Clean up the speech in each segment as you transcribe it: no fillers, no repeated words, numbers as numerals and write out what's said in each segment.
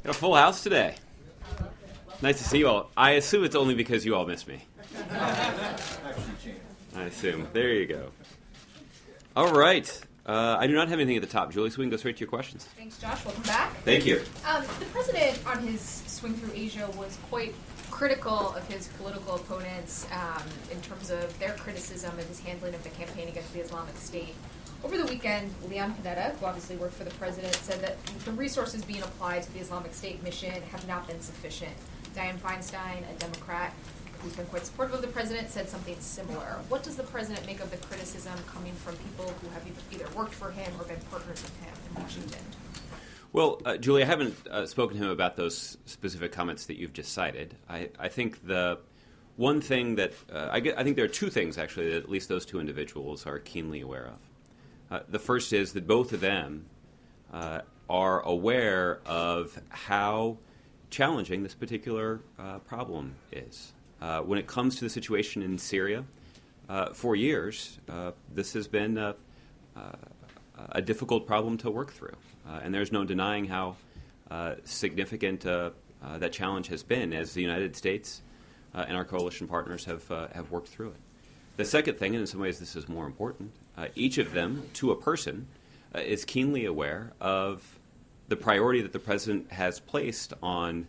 Got a full house today. Nice to see you all. I assume it's only because you all miss me. I assume. There you go. All right. I do not have anything at the top, Julie, so we can go straight to your questions. Thanks, Josh. Welcome back. Thank you. The president, on his swing through Asia, was quite critical of his political opponents in terms of their criticism of his handling of the campaign against the Islamic State. Over the weekend, Leon Panetta, who obviously worked for the president, said that the resources being applied to the Islamic State mission have not been sufficient. Dianne Feinstein, a Democrat who's been quite supportive of the president, said something similar. What does the president make of the criticism coming from people who have either worked for him or been partners with him in Washington? Well, Julie, I haven't spoken to him about those specific comments that you've just cited. I think the one thing that I think there are two things, actually, that at least those two individuals are keenly aware of. The first is that both of them are aware of how challenging this particular problem is. When it comes to the situation in Syria, for years, this has been a difficult problem to work through. And there's no denying how significant that challenge has been as the United States and our coalition partners have worked through it. The second thing, and in some ways this is more important, each of them, to a person, is keenly aware of the priority that the president has placed on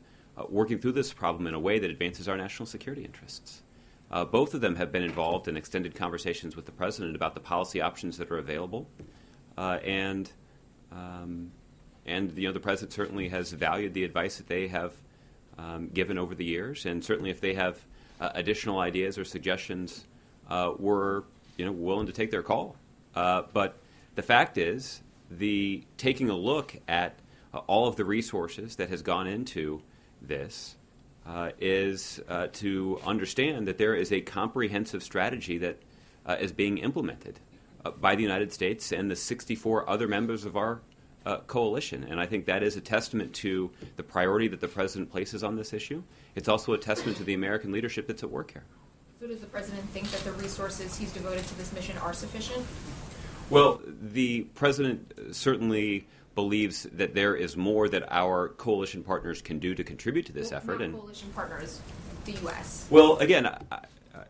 working through this problem in a way that advances our national security interests. Both of them have been involved in extended conversations with the president about the policy options that are available, and the president certainly has valued the advice that they have given over the years, and certainly if they have additional ideas or suggestions, we're willing to take their call. But the fact is, taking a look at all of the resources that has gone into this is to understand that there is a comprehensive strategy that is being implemented by the United States and the 64 other members of our coalition. And I think that is a testament to the priority that the president places on this issue. It's also a testament to the American leadership that's at work here. So does the president think that the resources he's devoted to this mission are sufficient? Well, the president certainly believes that there is more that our coalition partners can do to contribute to this effort. Not coalition partners, the U.S. Well, again,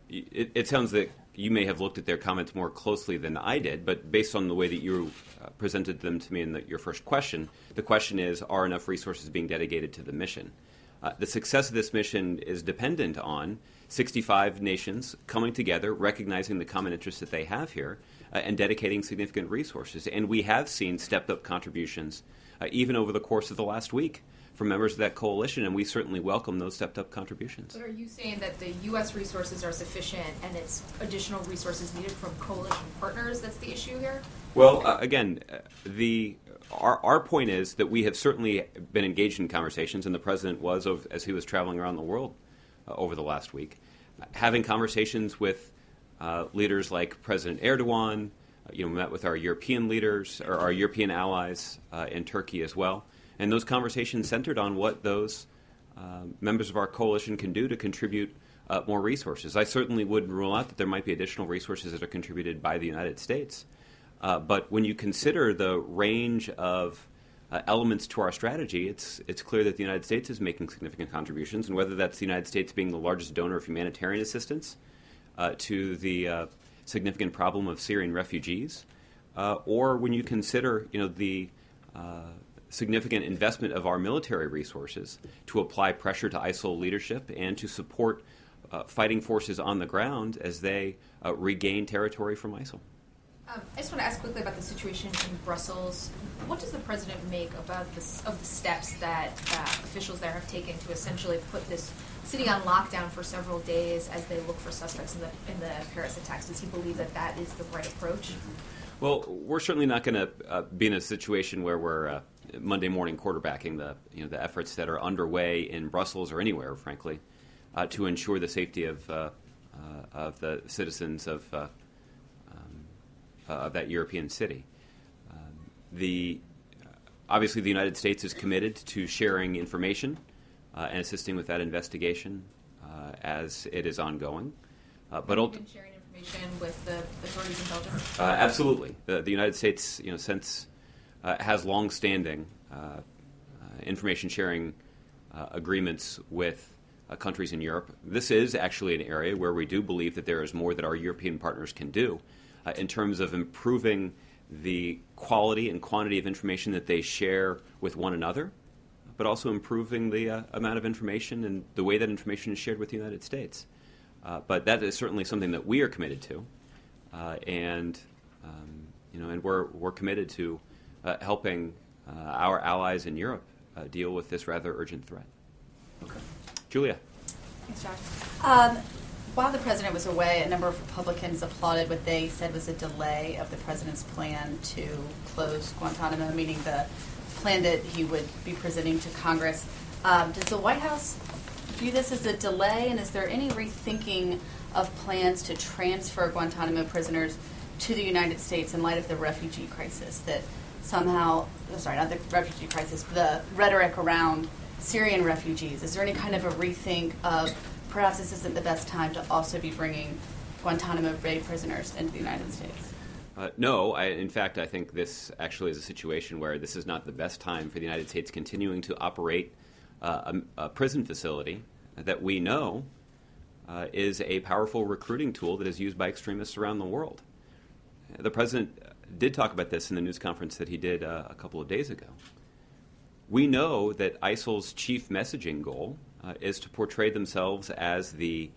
it sounds that you may have looked at their comments more closely than I did, but based on the way that you presented them to me in your first question, the question is, are enough resources being dedicated to the mission? The success of this mission is dependent on 65 nations coming together, recognizing the common interests that they have here, and dedicating significant resources. And we have seen stepped-up contributions, even over the course of the last week, from members of that coalition, and we certainly welcome those stepped-up contributions. But are you saying that the U.S. resources are sufficient and it's additional resources needed from coalition partners that's the issue here? Well, again, our point is that we have certainly been engaged in conversations, and the president was, as he was traveling around the world over the last week, having conversations with leaders like President Erdogan. We met with our European leaders, or our European allies in Turkey as well. And those conversations centered on what those members of our coalition can do to contribute more resources. I certainly wouldn't rule out that there might be additional resources that are contributed by the United States. But when you consider the range of elements to our strategy, it's clear that the United States is making significant contributions, and whether that's the United States being the largest donor of humanitarian assistance to the significant problem of Syrian refugees, or when you consider the significant investment of our military resources to apply pressure to ISIL leadership and to support fighting forces on the ground as they regain territory from ISIL. I just want to ask quickly about the situation in Brussels. What does the president make about of the steps that officials there have taken to essentially put this city on lockdown for several days as they look for suspects in the Paris attacks? Does he believe that that is the right approach? Well, we're certainly not going to be in a situation where we're Monday morning quarterbacking the efforts that are underway in Brussels or anywhere, frankly, to ensure the safety of the citizens of that European city. Obviously, the United States is committed to sharing information and assisting with that investigation as it is ongoing. But been sharing information with the authorities in Belgium? Absolutely. The United States, since has long-standing information sharing agreements with countries in Europe. This is actually an area where we do believe that there is more that our European partners can do in terms of improving the quality and quantity of information that they share with one another, but also improving the amount of information and the way that information is shared with the United States. But that is certainly something that we are committed to, and we're committed to helping our allies in Europe deal with this rather urgent threat. Okay. Julia. Thanks, Josh. While the president was away, a number of Republicans applauded what they said was a delay of the president's plan to close Guantanamo, meaning the plan that he would be presenting to Congress. Does the White House view this as a delay, and is there any rethinking of plans to transfer Guantanamo prisoners to the United States in light of the refugee crisis that somehow, not the refugee crisis, the rhetoric around Syrian refugees? Is there any kind of a rethink of perhaps this isn't the best time to also be bringing Guantanamo Bay prisoners into the United States? No. In fact, I think this actually is a situation where this is not the best time for the United States continuing to operate a prison facility that we know is a powerful recruiting tool that is used by extremists around the world. The president did talk about this in the news conference that he did a couple of days ago. We know that ISIL's chief messaging goal is to portray themselves as the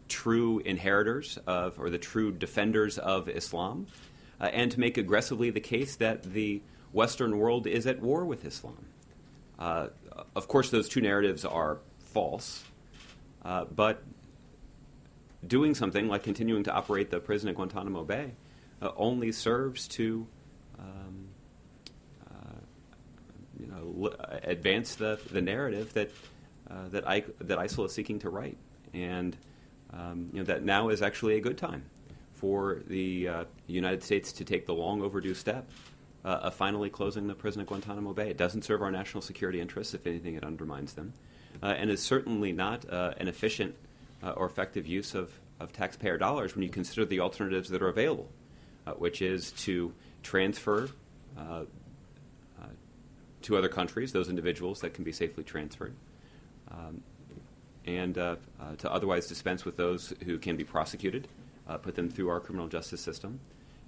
true inheritors of, or the true defenders of Islam, and to make aggressively the case that the Western world is at war with Islam. Of course, those two narratives are false, but doing something like continuing to operate the prison at Guantanamo Bay only serves to advance the narrative that ISIL is seeking to write, and that now is actually a good time for the United States to take the long overdue step of finally closing the prison at Guantanamo Bay. It doesn't serve our national security interests. If anything, it undermines them, and is certainly not an efficient or effective use of taxpayer dollars when you consider the alternatives that are available, which is to transfer to other countries those individuals that can be safely transferred, and to otherwise dispense with those who can be prosecuted, put them through our criminal justice system,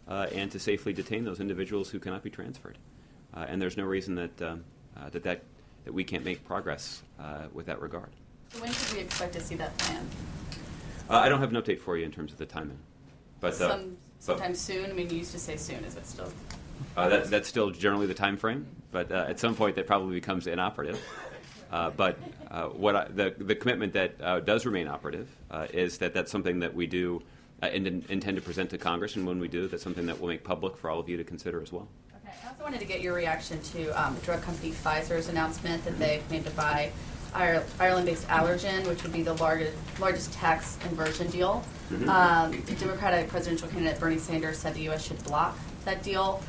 and to safely detain those individuals who cannot be transferred. And there's no reason that we can't make progress with that regard. So when should we expect to see that plan? I don't have an update for you in terms of the timing, but sometime soon. I mean, you used to say soon. Is it still? That's still generally the time frame, but at some point that probably becomes inoperative. But the commitment that does remain operative is that that's something that we do intend to present to Congress, and when we do, that's something that we'll make public for all of you to consider as well. Okay. I also wanted to get your reaction to the drug company Pfizer's announcement that they plan to buy Ireland-based Allergen, which would be the largest tax inversion deal. Mm-hmm. Democratic presidential candidate Bernie Sanders said the U.S. should block that deal.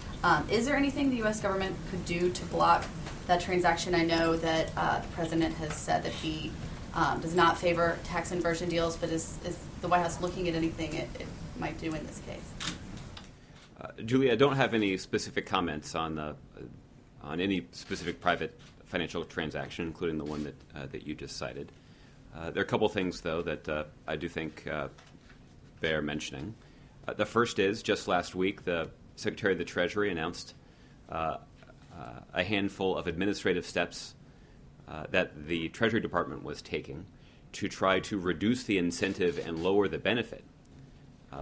Is there anything the U.S. government could do to block that transaction? I know that the president has said that he does not favor tax inversion deals, but is the White House looking at anything it might do in this case? Julie, I don't have any specific comments on any specific private financial transaction, including the one that you just cited. There are a couple things, though, that I do think bear mentioning. The first is, just last week, the Secretary of the Treasury announced a handful of administrative steps that the Treasury Department was taking to try to reduce the incentive and lower the benefit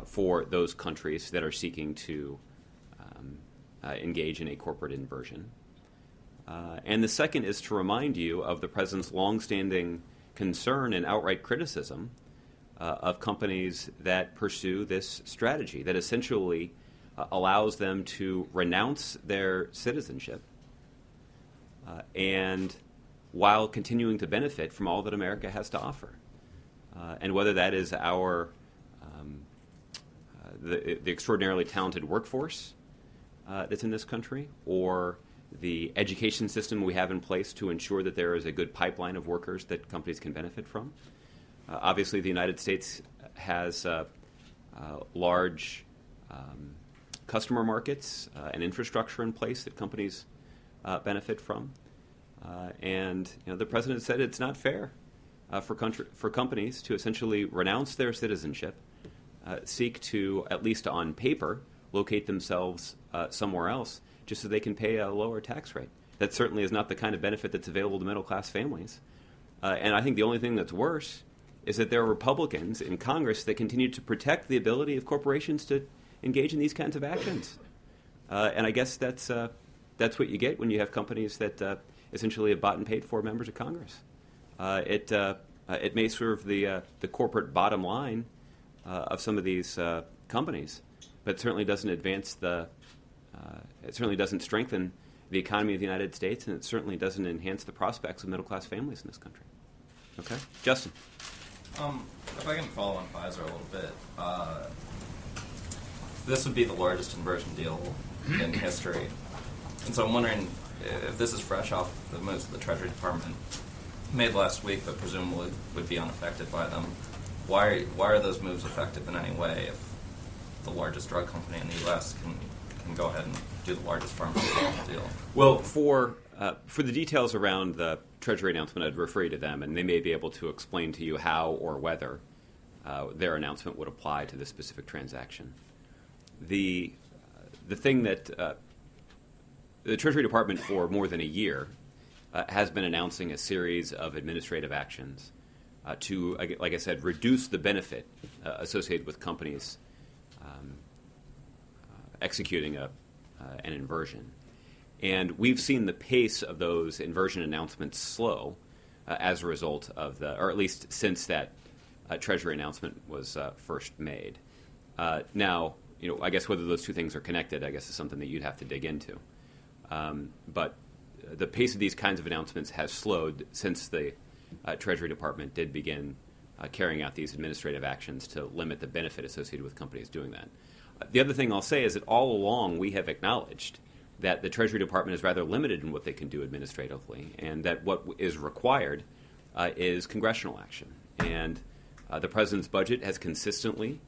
for those countries that are seeking to engage in a corporate inversion. And the second is to remind you of the President's longstanding concern and outright criticism of companies that pursue this strategy that essentially allows them to renounce their citizenship and while continuing to benefit from all that America has to offer. And whether that is our the extraordinarily talented workforce that's in this country, or the education system we have in place to ensure that there is a good pipeline of workers that companies can benefit from. Obviously, the United States has large customer markets and infrastructure in place that companies benefit from. And the president said it's not fair for companies to essentially renounce their citizenship, seek to, at least on paper, locate themselves somewhere else just so they can pay a lower tax rate. That certainly is not the kind of benefit that's available to middle-class families. And I think the only thing that's worse is that there are Republicans in Congress that continue to protect the ability of corporations to engage in these kinds of actions. And I guess that's what you get when you have companies that essentially have bought and paid for members of Congress. It may serve the corporate bottom line of some of these companies, but it certainly doesn't advance it certainly doesn't strengthen the economy of the United States, and it certainly doesn't enhance the prospects of middle-class families in this country. Okay, Justin. If I can follow on Pfizer a little bit, this would be the largest inversion deal in history, and so I'm wondering if this is fresh off the moves that the Treasury Department made last week, but presumably would be unaffected by them. Why are those moves effective in any way if the largest drug company in the U.S. can go ahead and do the largest pharmaceutical deal? Well, for the details around the Treasury announcement, I'd refer you to them, and they may be able to explain to you how or whether their announcement would apply to this specific transaction. The thing that the Treasury Department for more than a year has been announcing a series of administrative actions to, like I said, reduce the benefit associated with companies executing an inversion. And we've seen the pace of those inversion announcements slow as a result of or at least since that Treasury announcement was first made. Now, I guess whether those two things are connected, I guess is something that you'd have to dig into. But the pace of these kinds of announcements has slowed since the Treasury Department did begin carrying out these administrative actions to limit the benefit associated with companies doing that. The other thing I'll say is that all along we have acknowledged that the Treasury Department is rather limited in what they can do administratively, and that what is required is congressional action. And the President's budget has consistently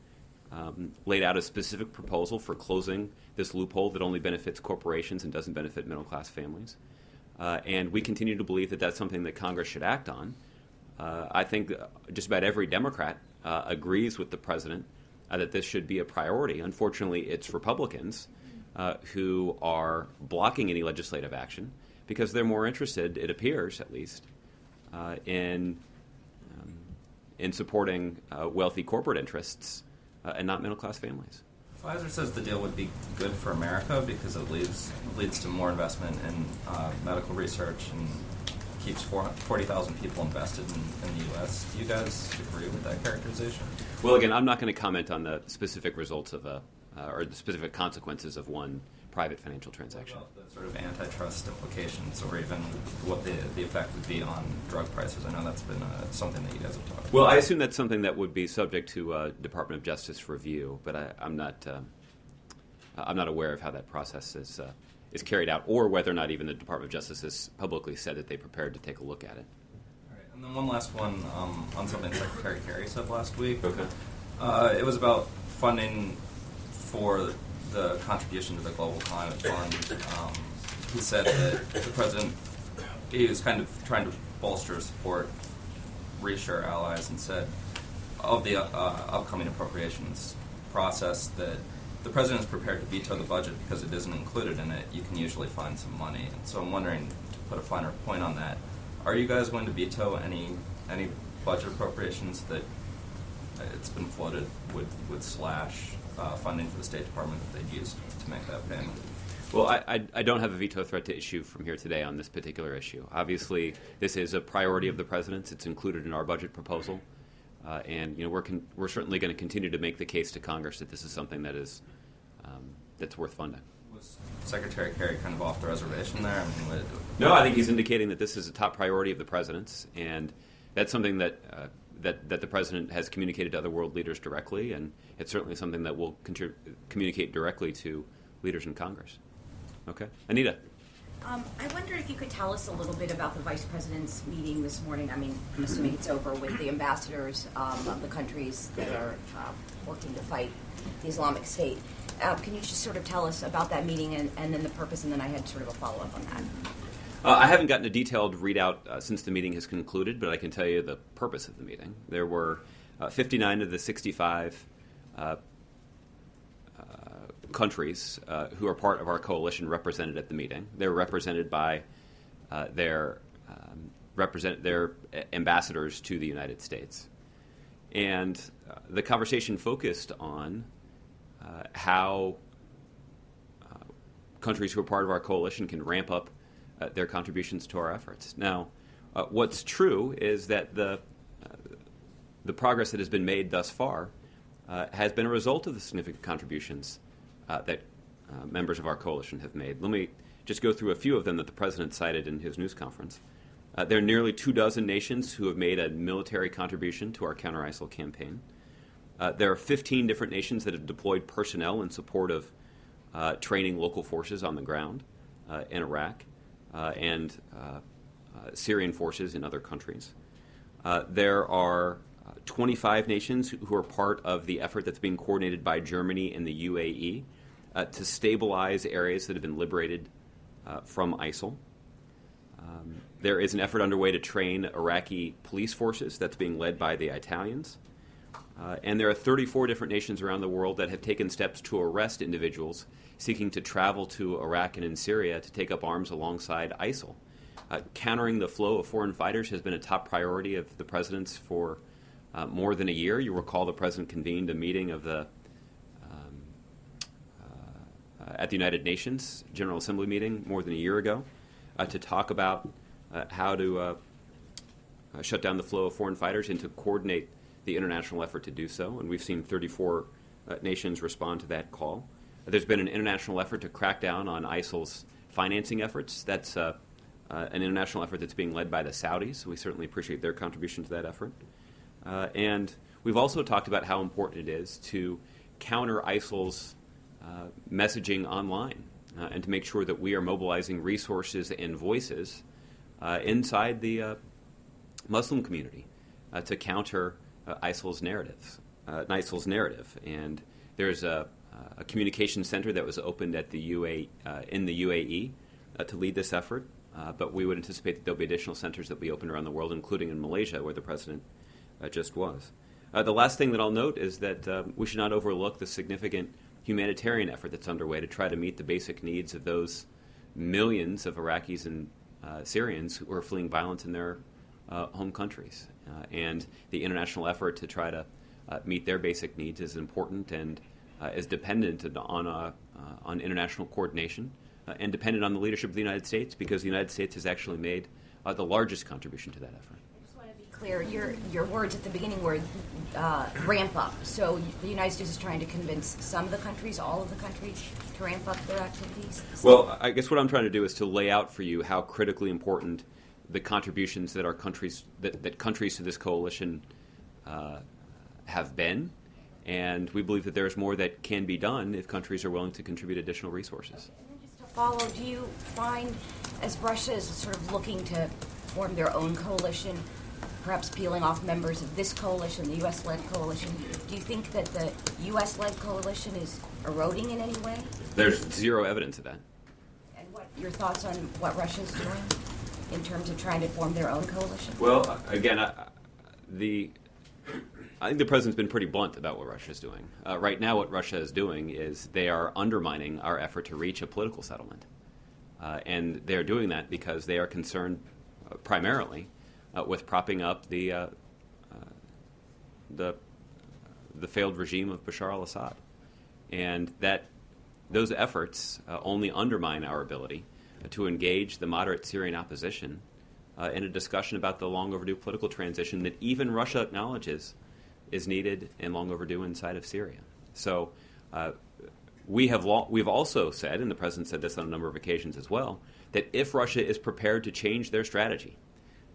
laid out a specific proposal for closing this loophole that only benefits corporations and doesn't benefit middle-class families. And we continue to believe that that's something that Congress should act on. I think just about every Democrat agrees with the President that this should be a priority. Unfortunately, it's Republicans who are blocking any legislative action because they're more interested, it appears at least, in supporting wealthy corporate interests and not middle-class families. Pfizer says the deal would be good for America because it leads to more investment in medical research and keeps 40,000 people invested in the U.S. Do you guys agree with that characterization? Well, again, I'm not going to comment on the specific results of or the specific consequences of one private financial transaction. What about the sort of antitrust implications, or even what the effect would be on drug prices? I know that's been something that you guys have talked about. Well, I assume that's something that would be subject to Department of Justice review, but I'm not aware of how that process is carried out, or whether or not even the Department of Justice has publicly said that they're prepared to take a look at it. All right, and then one last one on something Secretary Kerry said last week. Okay. It was about funding for the contribution to the Global Climate Fund. He said that the president, he was kind of trying to bolster support, reassure allies, and said of the upcoming appropriations process that the president is prepared to veto the budget because it isn't included in it. You can usually find some money. And so I'm wondering, to put a finer point on that, are you guys going to veto any budget appropriations that it's been floated would slash funding for the State Department that they'd use to make that payment? Well, I don't have a veto threat to issue from here today on this particular issue. Obviously, this is a priority of the president's. It's included in our budget proposal, and we're certainly going to continue to make the case to Congress that this is something that is that's worth funding. Was Secretary Kerry kind of off the reservation there? No, I think he's indicating that this is a top priority of the president's, and that's something that the president has communicated to other world leaders directly, and it's certainly something that we'll communicate directly to leaders in Congress. Okay. Anita. I wonder if you could tell us a little bit about the Vice President's meeting this morning. I mean, I'm assuming it's over with the ambassadors of the countries that are working to fight the Islamic State. Can you just sort of tell us about that meeting and then the purpose, and then I had sort of a follow-up on that. I haven't gotten a detailed readout since the meeting has concluded, but I can tell you the purpose of the meeting. There were 59 of the 65 countries who are part of our coalition represented at the meeting. They were represented by their ambassadors to the United States. And the conversation focused on how countries who are part of our coalition can ramp up their contributions to our efforts. Now, what's true is that the progress that has been made thus far has been a result of the significant contributions that members of our coalition have made. Let me just go through a few of them that the President cited in his news conference. There are nearly 24 nations who have made a military contribution to our counter-ISIL campaign. There are 15 different nations that have deployed personnel in support of training local forces on the ground in Iraq and Syrian forces in other countries. There are 25 nations who are part of the effort that's being coordinated by Germany and the UAE to stabilize areas that have been liberated from ISIL. There is an effort underway to train Iraqi police forces that's being led by the Italians. And there are 34 different nations around the world that have taken steps to arrest individuals seeking to travel to Iraq and in Syria to take up arms alongside ISIL. Countering the flow of foreign fighters has been a top priority of the President's for more than a year. You recall the President convened a meeting of the at the United Nations General Assembly meeting more than a year ago to talk about how to shut down the flow of foreign fighters and to coordinate the international effort to do so. And we've seen 34 nations respond to that call. There's been an international effort to crack down on ISIL's financing efforts. That's an international effort that's being led by the Saudis. We certainly appreciate their contribution to that effort. And we've also talked about how important it is to counter ISIL's messaging online and to make sure that we are mobilizing resources and voices inside the Muslim community to counter ISIL's narrative. And there's a communication center that was opened at the in the UAE to lead this effort, but we would anticipate that there'll be additional centers that will be opened around the world, including in Malaysia, where the President just was. The last thing that I'll note is that we should not overlook the significant humanitarian effort that's underway to try to meet the basic needs of those millions of Iraqis and Syrians who are fleeing violence in their home countries. And the international effort to try to meet their basic needs is important and is dependent on international coordination and dependent on the leadership of the United States, because the United States has actually made the largest contribution to that effort. I just want to be clear. Your words at the beginning were ramp up. So the United States is trying to convince some of the countries, all of the countries, to ramp up their activities? Well, I guess what I'm trying to do is to lay out for you how critically important the contributions that our countries that countries to this coalition have been, and we believe that there is more that can be done if countries are willing to contribute additional resources. And then just to follow, do you find, as Russia is sort of looking to form their own coalition, perhaps peeling off members of this coalition, the U.S.-led coalition, do you think that the U.S.-led coalition is eroding in any way? There's zero evidence of that. And what your thoughts on what Russia's doing in terms of trying to form their own coalition? Well, again, I think the President's been pretty blunt about what Russia's doing. Right now, what Russia is doing is they are undermining our effort to reach a political settlement. And they're doing that because they are concerned primarily with propping up the failed regime of Bashar al-Assad. And those efforts only undermine our ability to engage the moderate Syrian opposition in a discussion about the long overdue political transition that even Russia acknowledges is needed and long overdue inside of Syria. So we've also said, and the President said this on a number of occasions as well, that if Russia is prepared to change their strategy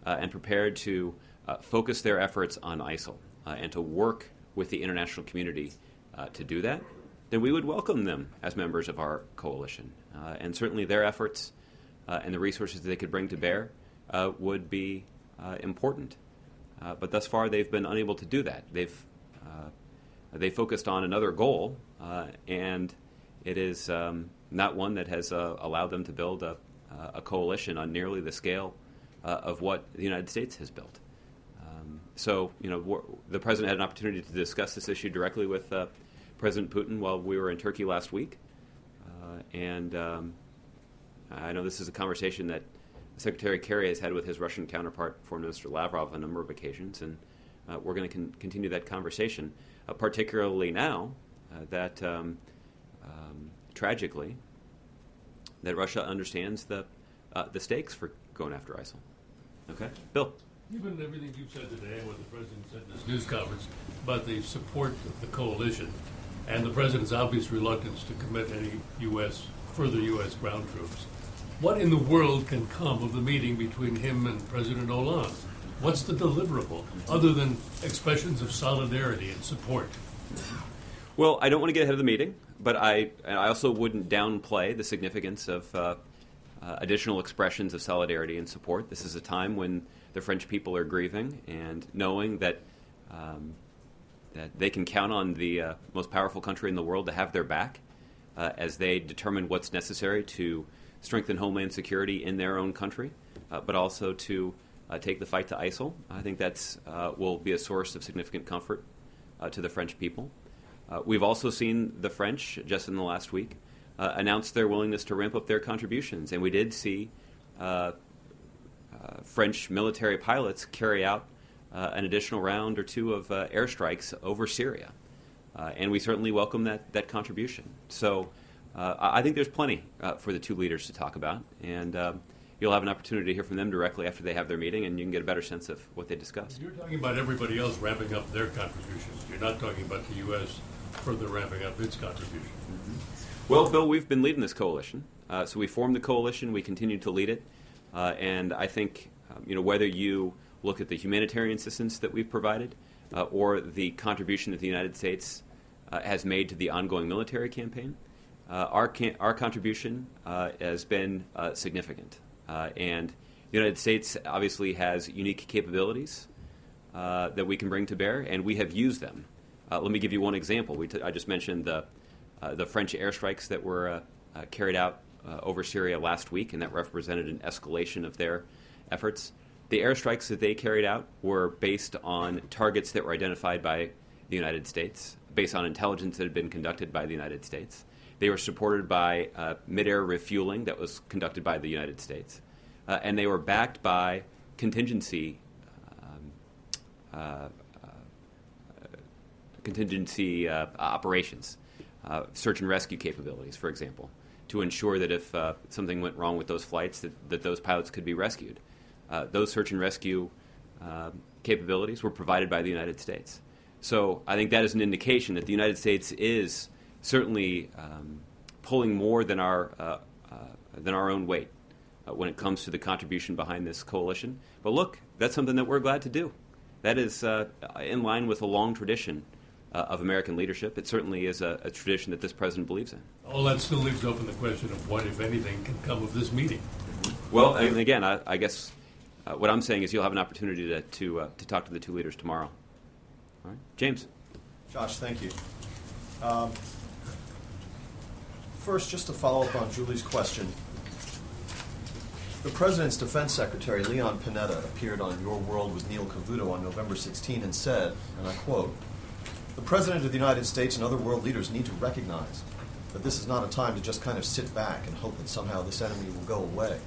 and prepared to focus their efforts on ISIL and to work with the international community to do that, then we would welcome them as members of our coalition. And certainly their efforts and the resources that they could bring to bear would be important. But thus far, they've been unable to do that. They focused on another goal, and it is not one that has allowed them to build a a coalition on nearly the scale of what the United States has built. So, the president had an opportunity to discuss this issue directly with President Putin while we were in Turkey last week. And I know this is a conversation that Secretary Kerry has had with his Russian counterpart, Foreign Minister Lavrov, on a number of occasions, and we're going to continue that conversation, particularly now that, tragically, that Russia understands the stakes for going after ISIL. Okay, Bill. Given everything you've said today and what the President said in this news conference about the support of the coalition and the President's obvious reluctance to commit any further U.S. ground troops, what in the world can come of the meeting between him and President Hollande? What's the deliverable, other than expressions of solidarity and support? Well, I don't want to get ahead of the meeting, but I also wouldn't downplay the significance of additional expressions of solidarity and support. This is a time when the French people are grieving and knowing that that they can count on the most powerful country in the world to have their back as they determine what's necessary to strengthen homeland security in their own country, but also to take the fight to ISIL. I think that's will be a source of significant comfort to the French people. We've also seen the French, just in the last week, announce their willingness to ramp up their contributions. And we did see French military pilots carry out an additional round or two of airstrikes over Syria. And we certainly welcome that contribution. So I think there's plenty for the two leaders to talk about. And you'll have an opportunity to hear from them directly after they have their meeting, and you can get a better sense of what they discussed. You're talking about everybody else ramping up their contributions. You're not talking about the U.S. further ramping up its contribution. Mm-hmm. Well, Bill, we've been leading this coalition. So we formed the coalition. We continue to lead it. And I think, whether you look at the humanitarian assistance that we've provided or the contribution that the United States has made to the ongoing military campaign, our contribution has been significant. And the United States obviously has unique capabilities that we can bring to bear, and we have used them. Let me give you one example. I just mentioned the French airstrikes that were carried out over Syria last week, and that represented an escalation of their efforts. The airstrikes that they carried out were based on targets that were identified by the United States, based on intelligence that had been conducted by the United States. They were supported by mid-air refueling that was conducted by the United States. And they were backed by contingency operations, search and rescue capabilities, for example, to ensure that if something went wrong with those flights, that those pilots could be rescued. Those search and rescue capabilities were provided by the United States. So I think that is an indication that the United States is certainly pulling more than our own weight when it comes to the contribution behind this coalition. But look, that's something that we're glad to do. That is in line with a long tradition of American leadership. It certainly is a tradition that this president believes in. All that still leaves open the question of what, if anything, can come of this meeting. Well, and again, I guess what I'm saying is you'll have an opportunity to talk to the two leaders tomorrow. All right, James. Josh, thank you. First, just to follow up on Julie's question, the President's Defense Secretary, Leon Panetta, appeared on Your World with Neil Cavuto on November 16 and said, and I quote, "The President of the United States and other world leaders need to recognize that this is not a time to just kind of sit back and hope that somehow this enemy will go away."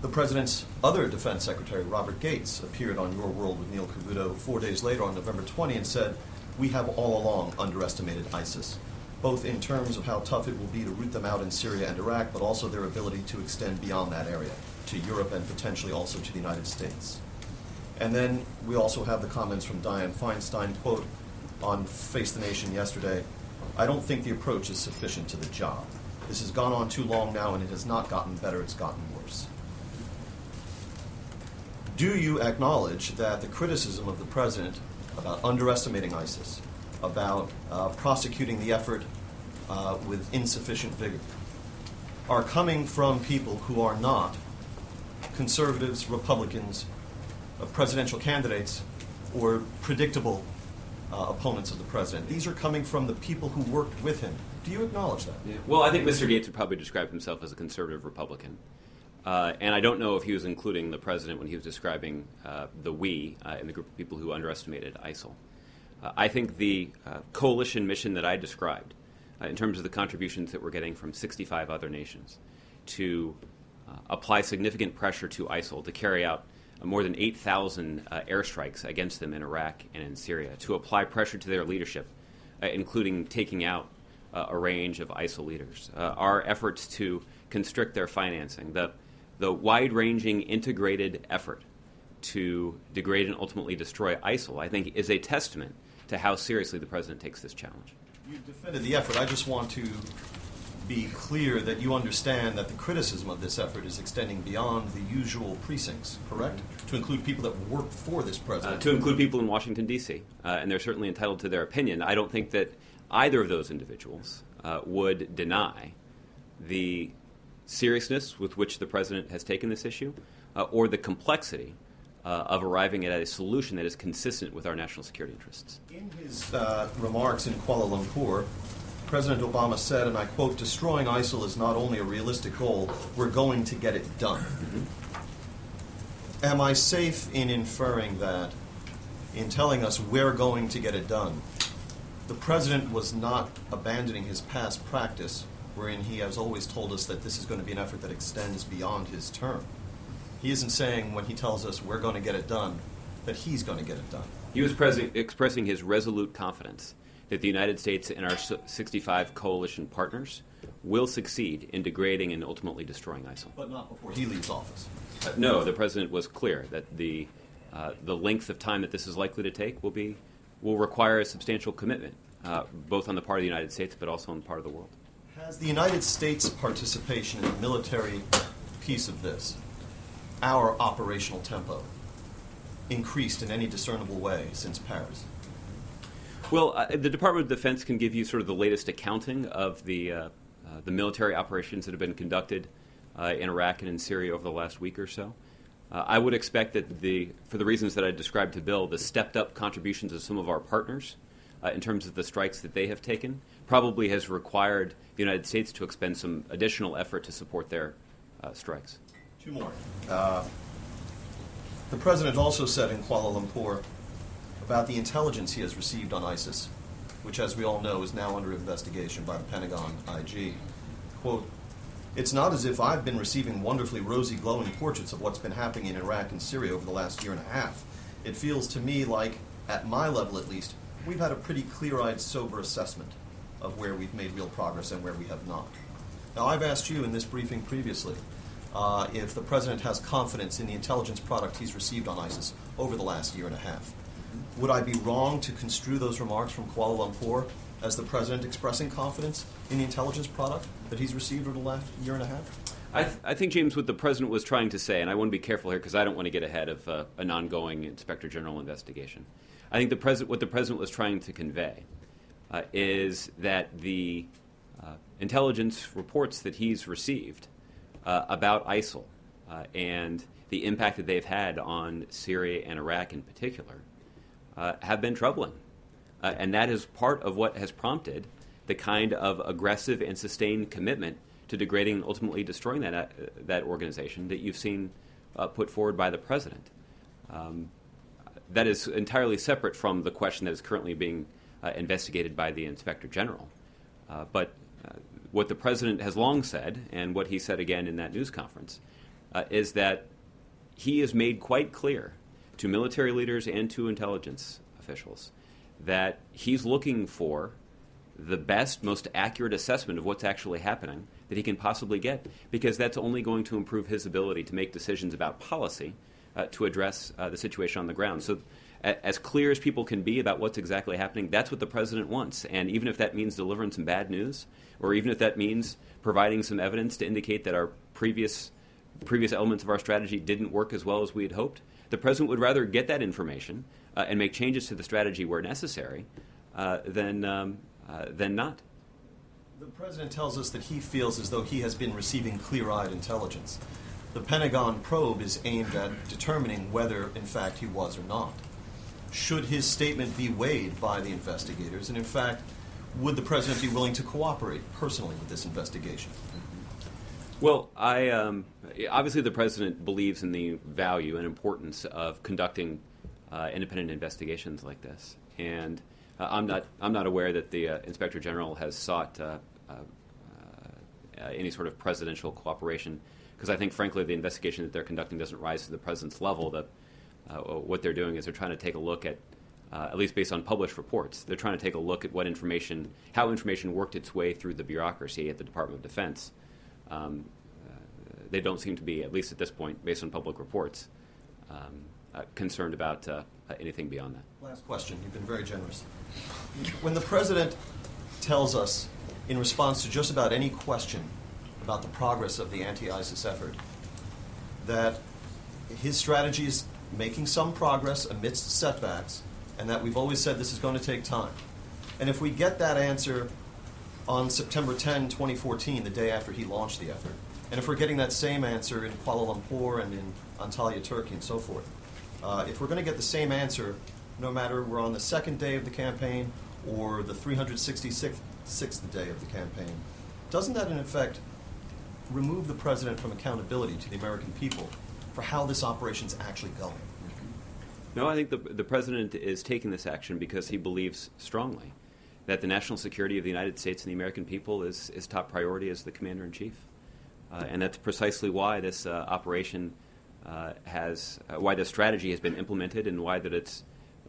The President's other Defense Secretary, Robert Gates, appeared on Your World with Neil Cavuto 4 days later on November 20 and said, "We have all along underestimated ISIS, both in terms of how tough it will be to root them out in Syria and Iraq, but also their ability to extend beyond that area, to Europe and potentially also to the United States." And then we also have the comments from Dianne Feinstein, quote, on Face the Nation yesterday, "I don't think the approach is sufficient to the job. This has gone on too long now, and it has not gotten better, it's gotten worse." Do you acknowledge that the criticism of the President about underestimating ISIS, about prosecuting the effort with insufficient vigor, are coming from people who are not conservatives, Republicans, presidential candidates, or predictable opponents of the President? These are coming from the people who worked with him. Do you acknowledge that? Yeah. Well, I think Mr. Gates would probably describe himself as a conservative Republican. And I don't know if he was including the president when he was describing the we in the group of people who underestimated ISIL. I think the coalition mission that I described, in terms of the contributions that we're getting from 65 other nations, to apply significant pressure to ISIL, to carry out more than 8,000 airstrikes against them in Iraq and in Syria, to apply pressure to their leadership, including taking out a range of ISIL leaders, our efforts to constrict their financing, the wide-ranging integrated effort to degrade and ultimately destroy ISIL, I think, is a testament to how seriously the president takes this challenge. You defended the effort. I just want to be clear that you understand that the criticism of this effort is extending beyond the usual precincts, correct? To include people that work for this president. To include people in Washington, D.C., and they're certainly entitled to their opinion. I don't think that either of those individuals would deny the seriousness with which the president has taken this issue or the complexity of arriving at a solution that is consistent with our national security interests. In his remarks in Kuala Lumpur, President Obama said, and I quote, "Destroying ISIL is not only a realistic goal, we're going to get it done." Am I safe in inferring that, in telling us we're going to get it done, the president was not abandoning his past practice, wherein he has always told us that this is going to be an effort that extends beyond his term? He isn't saying when he tells us we're going to get it done that he's going to get it done. He was expressing his resolute confidence that the United States and our 65 coalition partners will succeed in degrading and ultimately destroying ISIL. But not before he leaves office. No, the president was clear that the length of time that this is likely to take will require a substantial commitment, both on the part of the United States but also on the part of the world. Has the United States' participation in the military piece of this, our operational tempo, increased in any discernible way since Paris? Well, the Department of Defense can give you sort of the latest accounting of the military operations that have been conducted in Iraq and in Syria over the last week or so. I would expect that for the reasons that I described to Bill, the stepped-up contributions of some of our partners in terms of the strikes that they have taken probably has required the United States to expend some additional effort to support their strikes. Two more. The president also said in Kuala Lumpur about the intelligence he has received on ISIS, which, as we all know, is now under investigation by the Pentagon IG. Quote, "It's not as if I've been receiving wonderfully rosy, glowing portraits of what's been happening in Iraq and Syria over the last year and a half. It feels to me like, at my level at least, we've had a pretty clear-eyed, sober assessment of where we've made real progress and where we have not." Now, I've asked you in this briefing previously if the president has confidence in the intelligence product he's received on ISIS over the last year and a half. Would I be wrong to construe those remarks from Kuala Lumpur as the president expressing confidence in the intelligence product that he's received over the last year and a half? I think, James, what the president was trying to say, and I want to be careful here because I don't want to get ahead of an ongoing Inspector General investigation. I think what the president was trying to convey is that the intelligence reports that he's received about ISIL and the impact that they've had on Syria and Iraq in particular have been troubling. And that is part of what has prompted the kind of aggressive and sustained commitment to degrading and ultimately destroying that organization that you've seen put forward by the president. That is entirely separate from the question that is currently being investigated by the Inspector General. But what the president has long said, and what he said again in that news conference, is that he has made quite clear to military leaders and to intelligence officials that he's looking for the best, most accurate assessment of what's actually happening that he can possibly get, because that's only going to improve his ability to make decisions about policy to address the situation on the ground. So as clear as people can be about what's exactly happening, that's what the president wants. And even if that means delivering some bad news, or even if that means providing some evidence to indicate that our previous elements of our strategy didn't work as well as we had hoped, the president would rather get that information and make changes to the strategy where necessary than not. The president tells us that he feels as though he has been receiving clear-eyed intelligence. The Pentagon probe is aimed at determining whether, in fact, he was or not. Should his statement be weighed by the investigators? And, in fact, would the president be willing to cooperate personally with this investigation? Well, obviously the president believes in the value and importance of conducting independent investigations like this, and I'm not aware that the Inspector General has sought any sort of presidential cooperation, because I think, frankly, the investigation that they're conducting doesn't rise to the president's level. What they're doing is they're trying to take a look at least based on published reports, they're trying to take a look at how information worked its way through the bureaucracy at the Department of Defense. They don't seem to be, at least at this point, based on public reports, concerned about anything beyond that. Last question. You've been very generous. When the president tells us, in response to just about any question about the progress of the anti-ISIS effort, that his strategy is making some progress amidst setbacks, and that we've always said this is going to take time. And if we get that answer on September 10, 2014, the day after he launched the effort, and if we're getting that same answer in Kuala Lumpur and in Antalya, Turkey, and so forth, if we're going to get the same answer, no matter we're on the second day of the campaign or the 366th day of the campaign, doesn't that, in effect, remove the president from accountability to the American people for how this operation's actually going? No, I think the president is taking this action because he believes strongly that the national security of the United States and the American people is top priority as the commander-in-chief. And that's precisely why this operation why the strategy has been implemented and why that it's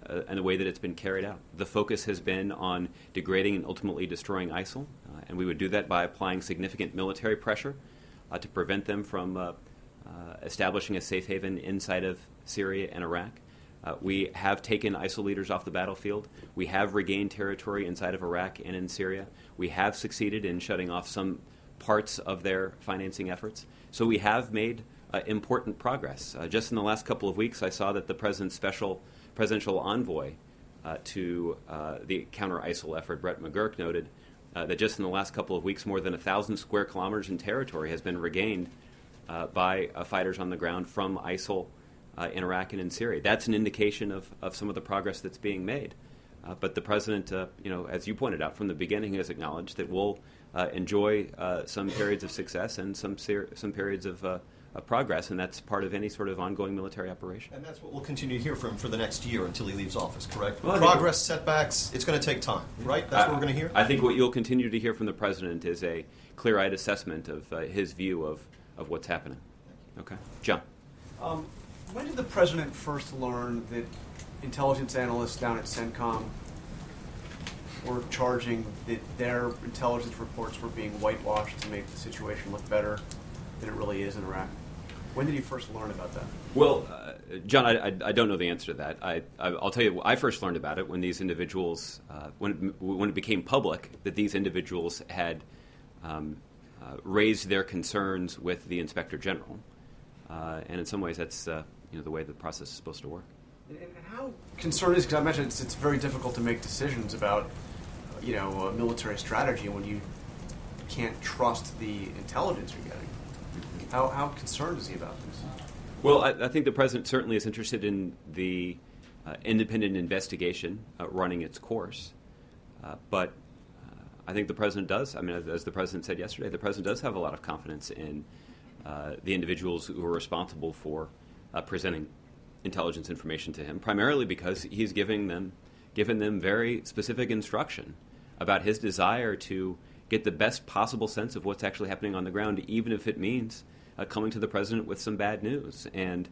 and the way that it's been carried out. The focus has been on degrading and ultimately destroying ISIL, and we would do that by applying significant military pressure to prevent them from establishing a safe haven inside of Syria and Iraq. We have taken ISIL leaders off the battlefield. We have regained territory inside of Iraq and in Syria. We have succeeded in shutting off some parts of their financing efforts. So we have made important progress. Just in the last couple of weeks, I saw that the president's special presidential envoy to the counter-ISIL effort, Brett McGurk, noted that just in the last couple of weeks, more than 1,000 square kilometers in territory has been regained by fighters on the ground from ISIL in Iraq and in Syria. That's an indication of some of the progress that's being made. But the president, as you pointed out from the beginning, has acknowledged that we'll enjoy some periods of success and some periods of progress, and that's part of any sort of ongoing military operation. And that's what we'll continue to hear from him for the next year until he leaves office, correct? Well, progress, setbacks, it's going to take time, right? That's what we're going to hear? I think what you'll continue to hear from the president is a clear-eyed assessment of his view of what's happening. Okay. John. When did the president first learn that intelligence analysts down at CENTCOM were charging that their intelligence reports were being whitewashed to make the situation look better than it really is in Iraq? When did he first learn about that? Well, John, I don't know the answer to that. I'll tell you, I first learned about it when these individuals, when it became public that these individuals had raised their concerns with the Inspector General. And in some ways, that's the way the process is supposed to work. And how concerned is, because I imagine it's very difficult to make decisions about a military strategy when you can't trust the intelligence you're getting. How concerned is he about this? Well, I think the president certainly is interested in the independent investigation running its course. But I think the president does. I mean, as the president said yesterday, the president does have a lot of confidence in the individuals who are responsible for presenting intelligence information to him, primarily because he's given them very specific instruction about his desire to get the best possible sense of what's actually happening on the ground, even if it means coming to the president with some bad news. And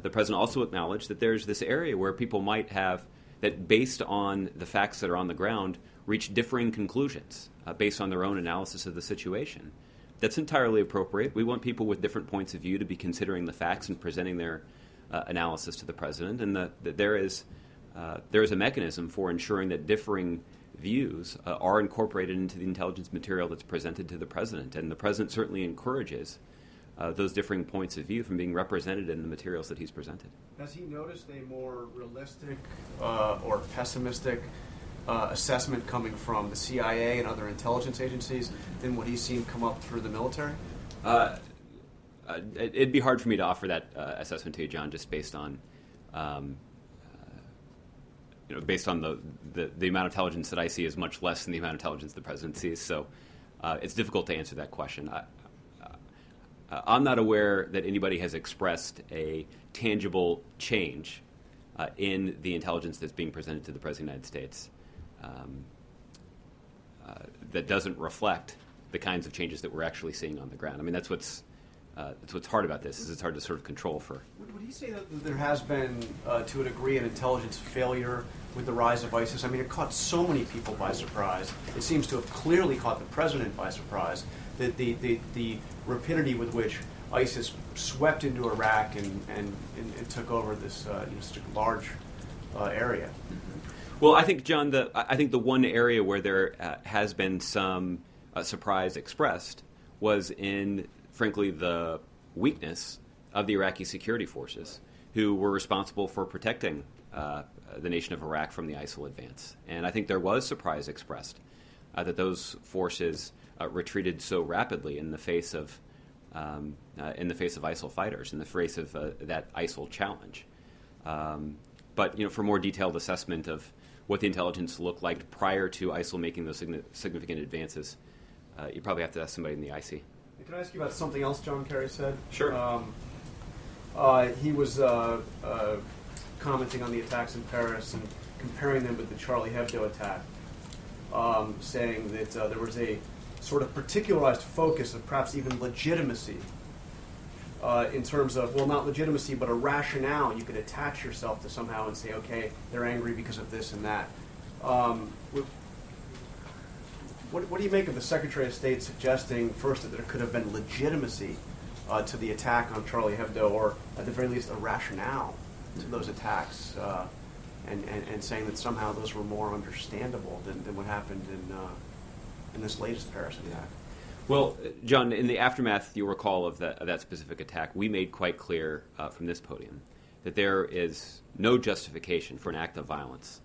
the president also acknowledged that there's this area where people might have, that based on the facts that are on the ground, reach differing conclusions based on their own analysis of the situation. That's entirely appropriate. We want people with different points of view to be considering the facts and presenting their analysis to the president, and that there is a mechanism for ensuring that differing views are incorporated into the intelligence material that's presented to the president, and the president certainly encourages those differing points of view from being represented in the materials that he's presented. Has he noticed a more realistic or pessimistic assessment coming from the CIA and other intelligence agencies than what he's seen come up through the military? It'd be hard for me to offer that assessment to you, John, just based on based on the amount of intelligence that I see is much less than the amount of intelligence the president sees. So it's difficult to answer that question. I'm not aware that anybody has expressed a tangible change in the intelligence that's being presented to the President of the United States that doesn't reflect the kinds of changes that we're actually seeing on the ground. I mean, that's what's hard about this, is it's hard to sort of control for. Would he say that there has been, to a degree, an intelligence failure with the rise of ISIS? I mean, it caught so many people by surprise. It seems to have clearly caught the president by surprise, that the rapidity with which ISIS swept into Iraq and took over this such a large area. Well, I think, John, I think the one area where there has been some surprise expressed was in, frankly, the weakness of the Iraqi security forces, who were responsible for protecting the nation of Iraq from the ISIL advance. And I think there was surprise expressed that those forces retreated so rapidly in the face of ISIL fighters, in the face of that ISIL challenge. But for more detailed assessment of what the intelligence looked like prior to ISIL making those significant advances, you probably have to ask somebody in the IC. Can I ask you about something else John Kerry said? Sure. He was commenting on the attacks in Paris and comparing them with the Charlie Hebdo attack, saying that there was a sort of particularized focus of perhaps even legitimacy in terms of, well, not legitimacy, but a rationale. You could attach yourself to somehow and say, okay, they're angry because of this and that. What do you make of the Secretary of State suggesting, first, that there could have been legitimacy to the attack on Charlie Hebdo, or at the very least a rationale to those attacks, and saying that somehow those were more understandable than what happened in this latest Paris attack? Well, John, in the aftermath, you'll recall, of that specific attack, we made quite clear from this podium that there is no justification for an act of violence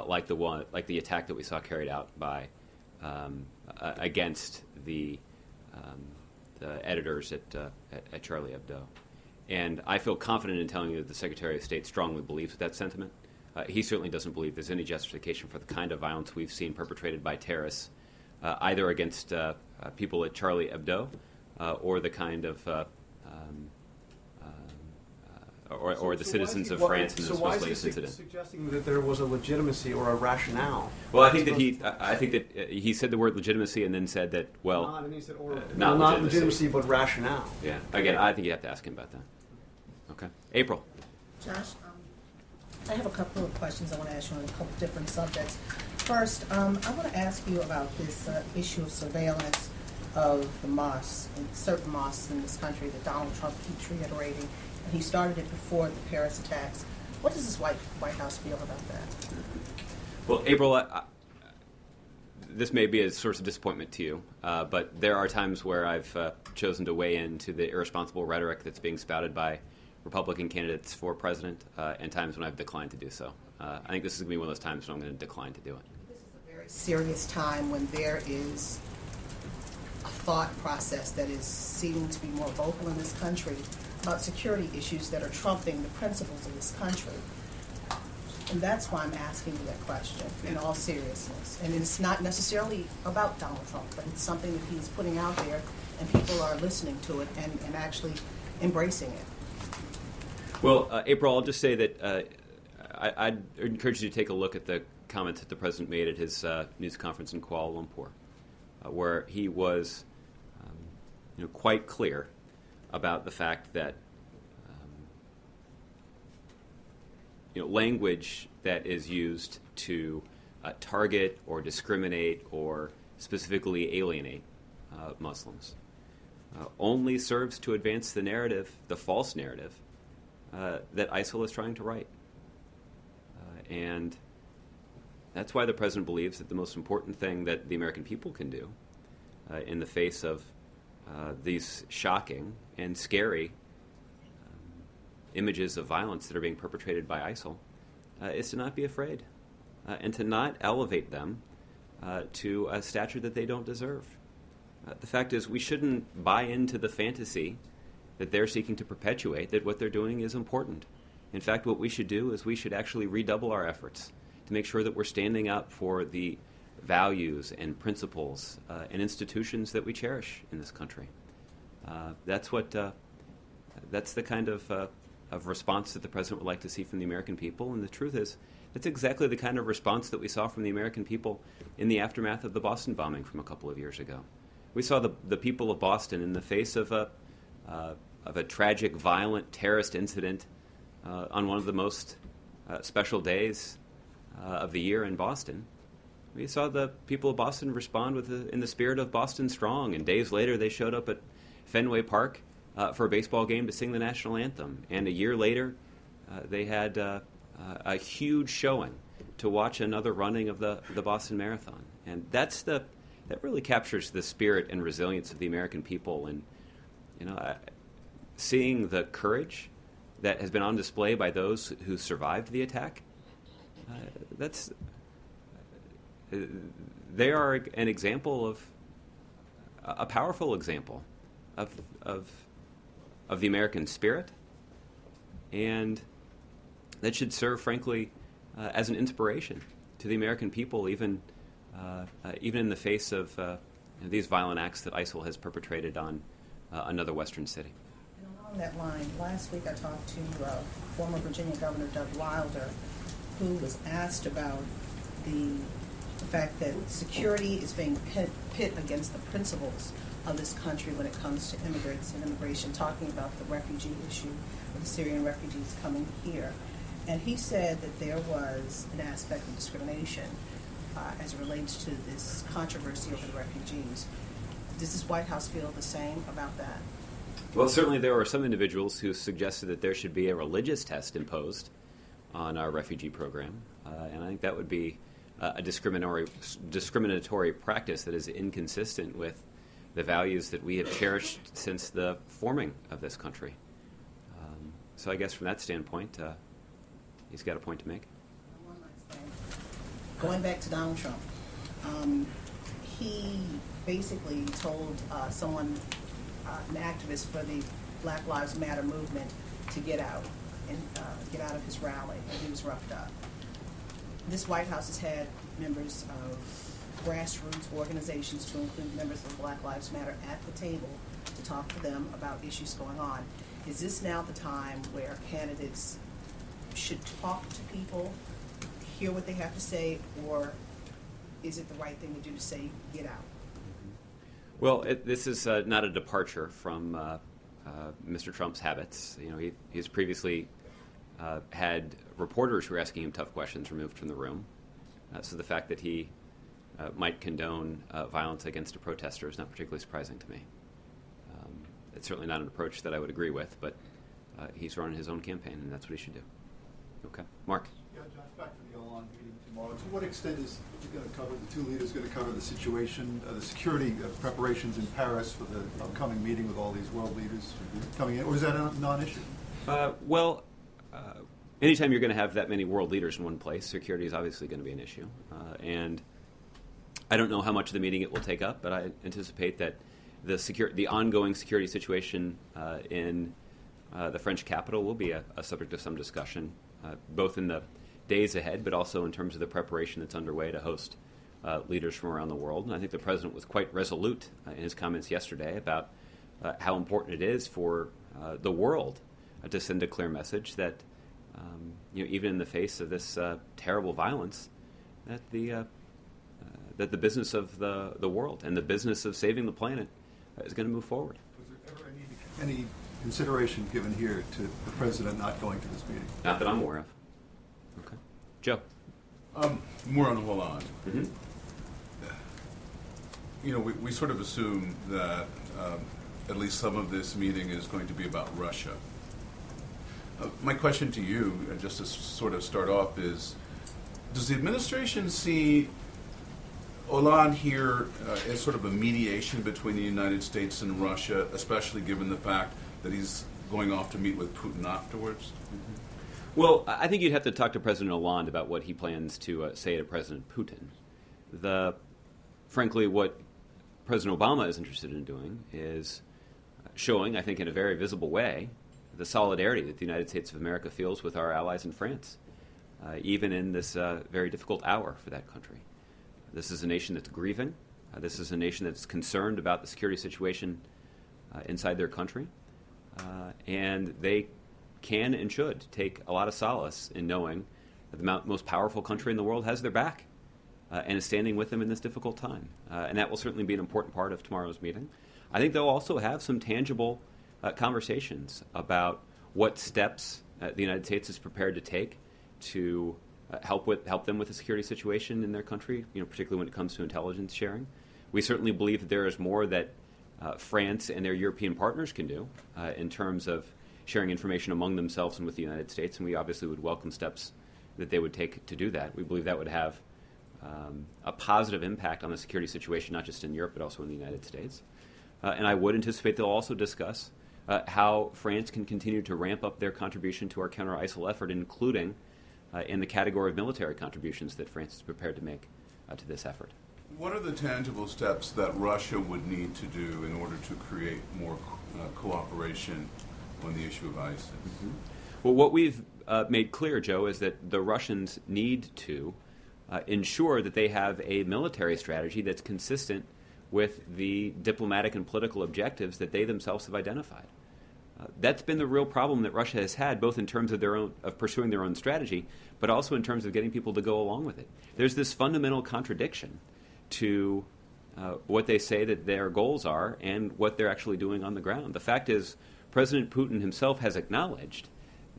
like the attack that we saw carried out by against the editors at Charlie Hebdo. And I feel confident in telling you that the Secretary of State strongly believes that sentiment. He certainly doesn't believe there's any justification for the kind of violence we've seen perpetrated by terrorists, either against people at Charlie Hebdo or the kind of or the citizens of France in this most latest incident. Suggesting that there was a legitimacy or a rationale? Well, I think that he said the word legitimacy and then said that, well, he said, not legitimacy, but rationale. Yeah. Again, I think you have to ask him about that. Okay. April. Josh, I have a couple of questions I want to ask you on a couple of different subjects. First, I want to ask you about this issue of surveillance of the mosques, and certain mosques in this country that Donald Trump keeps reiterating. And he started it before the Paris attacks. What does this White House feel about that? Well, April, this may be a source of disappointment to you, but there are times where I've chosen to weigh in to the irresponsible rhetoric that's being spouted by Republican candidates for president, and times when I've declined to do so. I think this is going to be one of those times when I'm going to decline to do it. This is a very serious time when there is a thought process that is seeming to be more vocal in this country about security issues that are trumping the principles of this country. And that's why I'm asking you that question in all seriousness. And it's not necessarily about Donald Trump, but it's something that he's putting out there, and people are listening to it and actually embracing it. Well, April, I'll just say that I'd encourage you to take a look at the comments that the President made at his news conference in Kuala Lumpur, where he was quite clear about the fact that language that is used to target or discriminate or specifically alienate Muslims only serves to advance the narrative, the false narrative, that ISIL is trying to write. And that's why the President believes that the most important thing that the American people can do in the face of these shocking and scary images of violence that are being perpetrated by ISIL is to not be afraid and to not elevate them to a stature that they don't deserve. The fact is, we shouldn't buy into the fantasy that they're seeking to perpetuate, that what they're doing is important. In fact, what we should do is we should actually redouble our efforts to make sure that we're standing up for the values and principles and institutions that we cherish in this country. That's the kind of response that the president would like to see from the American people. And the truth is, that's exactly the kind of response that we saw from the American people in the aftermath of the Boston bombing from a couple of years ago. We saw the people of Boston in the face of a tragic, violent terrorist incident on one of the most special days of the year in Boston. We saw the people of Boston respond in the spirit of Boston Strong, and days later they showed up at Fenway Park for a baseball game to sing the national anthem. And a year later, they had a huge showing to watch another running of the Boston Marathon. And that really captures the spirit and resilience of the American people. And seeing the courage that has been on display by those who survived the attack, they are an example of a powerful example of the American spirit, and that should serve, frankly, as an inspiration to the American people, even in the face of these violent acts that ISIL has perpetrated on another Western city. And along that line, last week I talked to former Virginia Governor Doug Wilder, who was asked about the fact that security is being pit against the principles of this country when it comes to immigrants and immigration, talking about the refugee issue of the Syrian refugees coming here. And he said that there was an aspect of discrimination as it relates to this controversy over the refugees. Does this White House feel the same about that? Well, certainly there are some individuals who suggested that there should be a religious test imposed on our refugee program, and I think that would be a discriminatory practice that is inconsistent with the values that we have cherished since the forming of this country. So I guess from that standpoint, he's got a point to make. One last thing. Going back to Donald Trump, he basically told someone, an activist for the Black Lives Matter movement, to get out and get out of his rally, and he was roughed up. This White House has had members of grassroots organizations, to include members of Black Lives Matter, at the table to talk to them about issues going on. Is this now the time where candidates should talk to people, hear what they have to say, or is it the right thing to do to say, get out? Well, this is not a departure from Mr. Trump's habits. He's previously had reporters who were asking him tough questions removed from the room. So the fact that he might condone violence against a protester is not particularly surprising to me. It's certainly not an approach that I would agree with, but he's running his own campaign, and that's what he should do. Okay. Mark? Yeah, Josh, back to the Hollande meeting tomorrow. To what extent is it going to cover, the two leaders going to cover the situation, the security preparations in Paris for the upcoming meeting with all these world leaders coming in, or is that a non-issue? Anytime you're going to have that many world leaders in one place, security is obviously going to be an issue. And I don't know how much of the meeting it will take up, but I anticipate that the ongoing security situation in the French capital will be a subject of some discussion, both in the days ahead, but also in terms of the preparation that's underway to host leaders from around the world. And I think the president was quite resolute in his comments yesterday about how important it is for the world to send a clear message that even in the face of this terrible violence, that the business of the world and the business of saving the planet is going to move forward. Was there ever any consideration given here to the president not going to this meeting? Not that I'm aware of. Okay. Joe? More on Hollande. Mm-hmm. We sort of assume that at least some of this meeting is going to be about Russia. My question to you, just to sort of start off, is does the administration see Hollande here as sort of a mediation between the United States and Russia, especially given the fact that he's going off to meet with Putin afterwards? Mm-hmm. Well, I think you'd have to talk to President Hollande about what he plans to say to President Putin. Frankly, what President Obama is interested in doing is showing, I think in a very visible way, the solidarity that the United States of America feels with our allies in France, even in this very difficult hour for that country. This is a nation that's grieving. This is a nation that's concerned about the security situation inside their country, and they can and should take a lot of solace in knowing that the most powerful country in the world has their back and is standing with them in this difficult time. And that will certainly be an important part of tomorrow's meeting. I think they'll also have some tangible conversations about what steps the United States is prepared to take to help them with the security situation in their country, particularly when it comes to intelligence sharing. We certainly believe that there is more that France and their European partners can do in terms of sharing information among themselves and with the United States, and we obviously would welcome steps that they would take to do that. We believe that would have a positive impact on the security situation, not just in Europe, but also in the United States. And I would anticipate they'll also discuss how France can continue to ramp up their contribution to our counter-ISIL effort, including in the category of military contributions that France is prepared to make to this effort. What are the tangible steps that Russia would need to do in order to create more cooperation on the issue of ISIS? Mm-hmm. Well, what we've made clear, Joe, is that the Russians need to ensure that they have a military strategy that's consistent with the diplomatic and political objectives that they themselves have identified. That's been the real problem that Russia has had, both in terms of pursuing their own strategy, but also in terms of getting people to go along with it. There's this fundamental contradiction to what they say that their goals are and what they're actually doing on the ground. The fact is, President Putin himself has acknowledged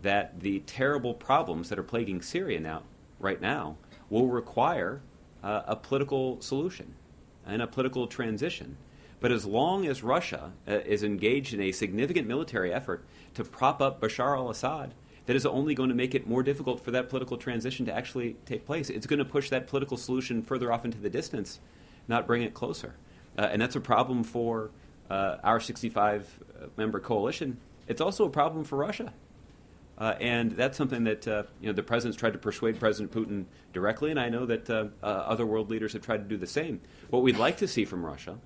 that the terrible problems that are plaguing Syria right now will require a political solution and a political transition. But as long as Russia is engaged in a significant military effort to prop up Bashar al-Assad, that is only going to make it more difficult for that political transition to actually take place. It's going to push that political solution further off into the distance, not bring it closer. And that's a problem for our 65-member coalition. It's also a problem for Russia. And that's something that the president's tried to persuade President Putin directly, and I know that other world leaders have tried to do the same. What we'd like to see from Russia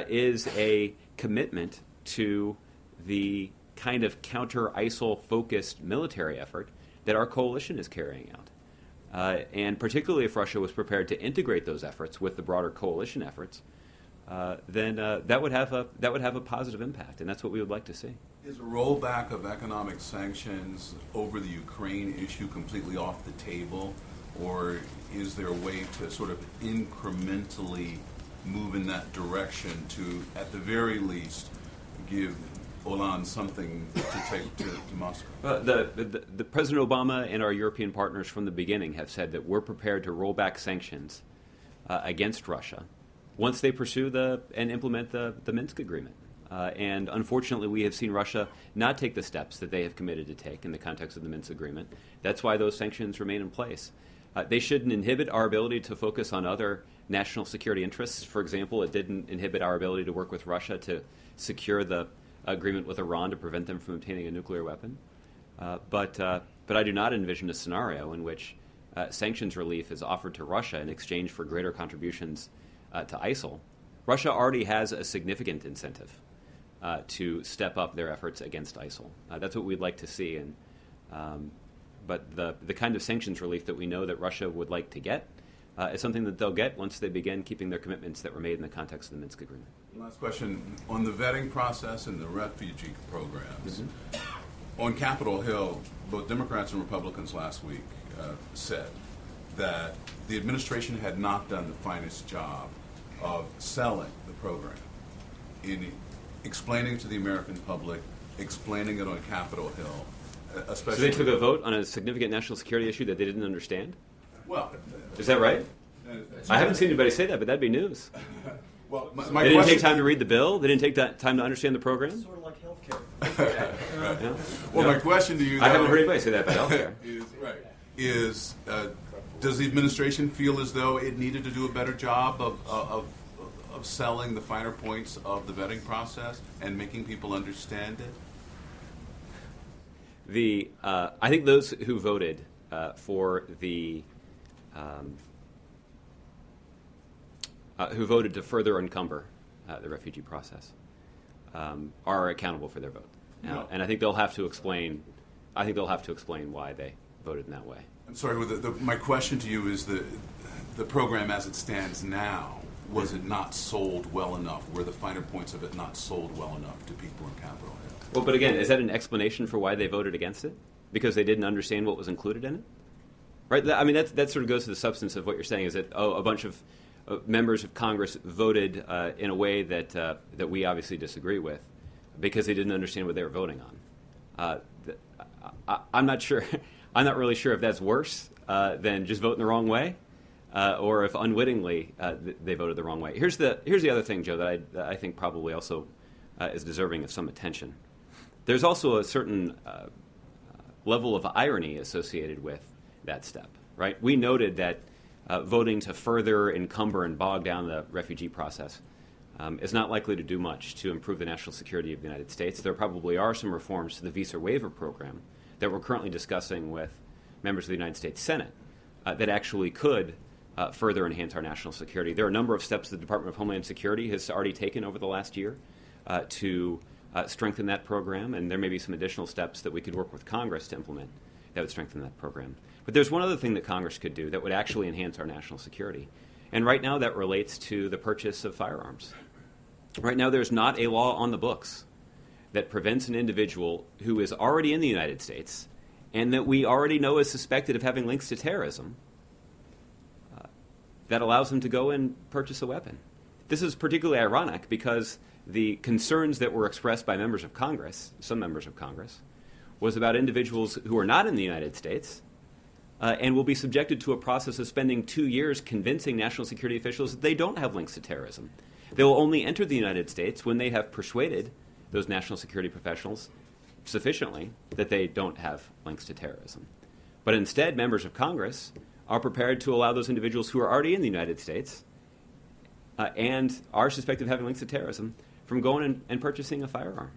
is a commitment to the kind of counter-ISIL-focused military effort that our coalition is carrying out. And particularly if Russia was prepared to integrate those efforts with the broader coalition efforts, then that would have a positive impact, and that's what we would like to see. Is a rollback of economic sanctions over the Ukraine issue completely off the table, or is there a way to sort of incrementally move in that direction to, at the very least, give Hollande something to take to Moscow? The President Obama and our European partners from the beginning have said that we're prepared to roll back sanctions against Russia once they pursue and implement the Minsk agreement. And unfortunately, we have seen Russia not take the steps that they have committed to take in the context of the Minsk agreement. That's why those sanctions remain in place. They shouldn't inhibit our ability to focus on other national security interests. For example, it didn't inhibit our ability to work with Russia to secure the agreement with Iran to prevent them from obtaining a nuclear weapon. But I do not envision a scenario in which sanctions relief is offered to Russia in exchange for greater contributions to ISIL. Russia already has a significant incentive to step up their efforts against ISIL. That's what we'd like to see. But the kind of sanctions relief that we know that Russia would like to get is something that they'll get once they begin keeping their commitments that were made in the context of the Minsk agreement. Last question. On the vetting process and the refugee programs, on Capitol Hill, both Democrats and Republicans last week said that the administration had not done the finest job of selling the program, in explaining to the American public, explaining it on Capitol Hill, especially... So they took a vote on a significant national security issue that they didn't understand? Well... Is that right? I haven't seen anybody say that, but that'd be news. Well, they didn't take time to read the bill? They didn't take time to understand the program? Sort of like healthcare. Yeah. Well, my question to you, though, I haven't heard anybody say that about healthcare. Does the administration feel as though it needed to do a better job of selling the finer points of the vetting process and making people understand it? I think those who voted for who voted to further encumber the refugee process are accountable for their vote, and I think they'll have to explain. I think they'll have to explain why they voted in that way. I'm sorry. My question to you is the program as it stands now. was it not sold well enough? Were the finer points of it not sold well enough to people in Capitol Hill? Well, but again, is that an explanation for why they voted against it? Because they didn't understand what was included in it? Right? I mean, that sort of goes to the substance of what you're saying, is that, a bunch of members of Congress voted in a way that we obviously disagree with because they didn't understand what they were voting on. I'm not sure. I'm not really sure if that's worse than just voting the wrong way, or if unwittingly they voted the wrong way. Here's the other thing, Joe, that I think probably also is deserving of some attention. There's also a certain level of irony associated with that step, right? We noted that voting to further encumber and bog down the refugee process is not likely to do much to improve the national security of the United States. There probably are some reforms to the visa waiver program that we're currently discussing with members of the United States Senate that actually could further enhance our national security. There are a number of steps the Department of Homeland Security has already taken over the last year to strengthen that program, and there may be some additional steps that we could work with Congress to implement that would strengthen that program. But there's one other thing that Congress could do that would actually enhance our national security, and right now that relates to the purchase of firearms. Right now there's not a law on the books that prevents an individual who is already in the United States and that we already know is suspected of having links to terrorism that allows them to go and purchase a weapon. This is particularly ironic because the concerns that were expressed by members of Congress, some members of Congress, was about individuals who are not in the United States and will be subjected to a process of spending 2 years convincing national security officials that they don't have links to terrorism. They will only enter the United States when they have persuaded those national security professionals sufficiently that they don't have links to terrorism. But instead, members of Congress are prepared to allow those individuals who are already in the United States and are suspected of having links to terrorism from going and purchasing a firearm.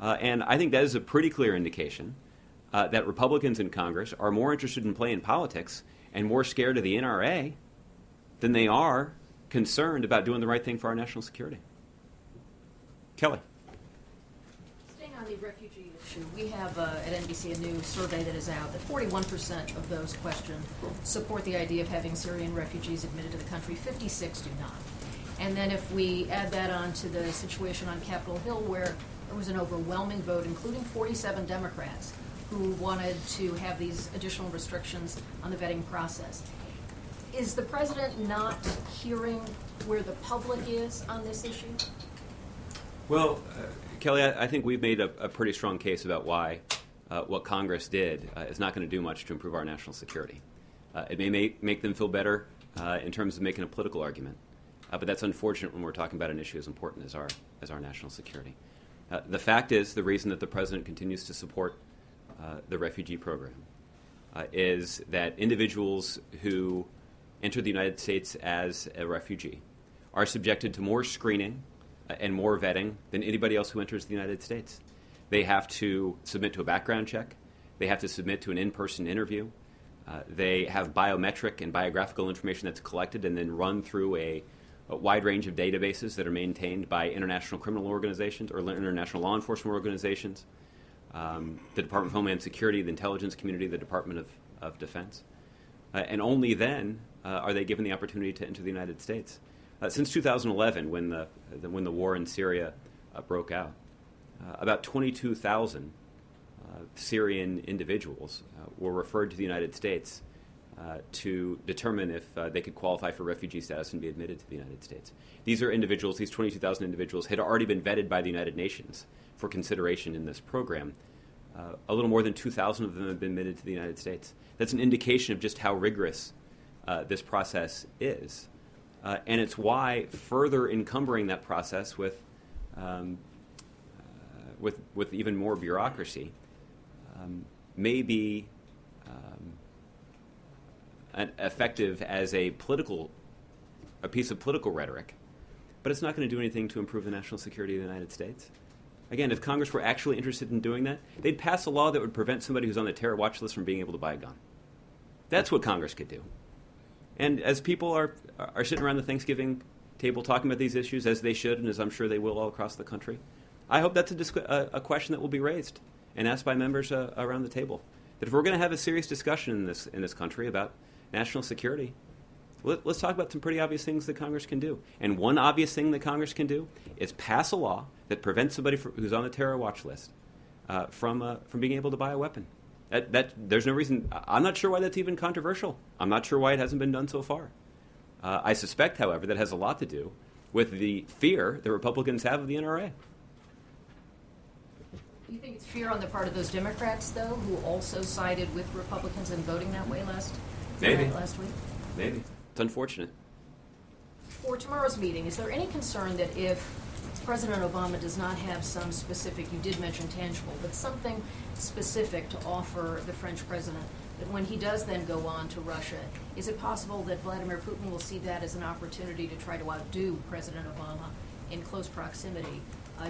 And I think that is a pretty clear indication that Republicans in Congress are more interested in playing politics and more scared of the NRA than they are concerned about doing the right thing for our national security. Kelly. Staying on the refugee issue, we have at NBC a new survey that is out that 41% of those questioned support the idea of having Syrian refugees admitted to the country, 56 do not. And then if we add that on to the situation on Capitol Hill where there was an overwhelming vote, including 47 Democrats, who wanted to have these additional restrictions on the vetting process. Is the president not hearing where the public is on this issue? Well, Kelly, I think we've made a pretty strong case about why what Congress did is not going to do much to improve our national security. It may make them feel better in terms of making a political argument, but that's unfortunate when we're talking about an issue as important as our national security. The fact is, the reason that the president continues to support the refugee program is that individuals who enter the United States as a refugee are subjected to more screening and more vetting than anybody else who enters the United States. They have to submit to a background check. They have to submit to an in-person interview. They have biometric and biographical information that's collected and then run through a wide range of databases that are maintained by international criminal organizations or international law enforcement organizations, the Department of Homeland Security, the intelligence community, the Department of Defense. And only then are they given the opportunity to enter the United States. Since 2011, when the war in Syria broke out, about 22,000 Syrian individuals were referred to the United States to determine if they could qualify for refugee status and be admitted to the United States. These are individuals, these 22,000 individuals had already been vetted by the United Nations for consideration in this program. A little more than 2,000 of them have been admitted to the United States. That's an indication of just how rigorous this process is. And it's why further encumbering that process with even more bureaucracy may be effective as a piece of political rhetoric, but it's not going to do anything to improve the national security of the United States. Again, if Congress were actually interested in doing that, they'd pass a law that would prevent somebody who's on the terror watch list from being able to buy a gun. That's what Congress could do. And as people are sitting around the Thanksgiving table talking about these issues, as they should, and as I'm sure they will all across the country, I hope that's a question that will be raised and asked by members around the table. That if we're going to have a serious discussion in this country about national security, Let's talk about some pretty obvious things that Congress can do. And one obvious thing that Congress can do is pass a law that prevents somebody who's on the terror watch list from being able to buy a weapon. There's no reason. I'm not sure why that's even controversial. I'm not sure why it hasn't been done so far. I suspect, however, that has a lot to do with the fear that Republicans have of the NRA. Do you think it's fear on the part of those Democrats, though, who also sided with Republicans in voting that way last week? Maybe. It's unfortunate. For tomorrow's meeting, is there any concern that if President Obama does not have some specific, you did mention tangible, but something specific to offer the French president, that when he does then go on to Russia, is it possible that Vladimir Putin will see that as an opportunity to try to outdo President Obama in close proximity,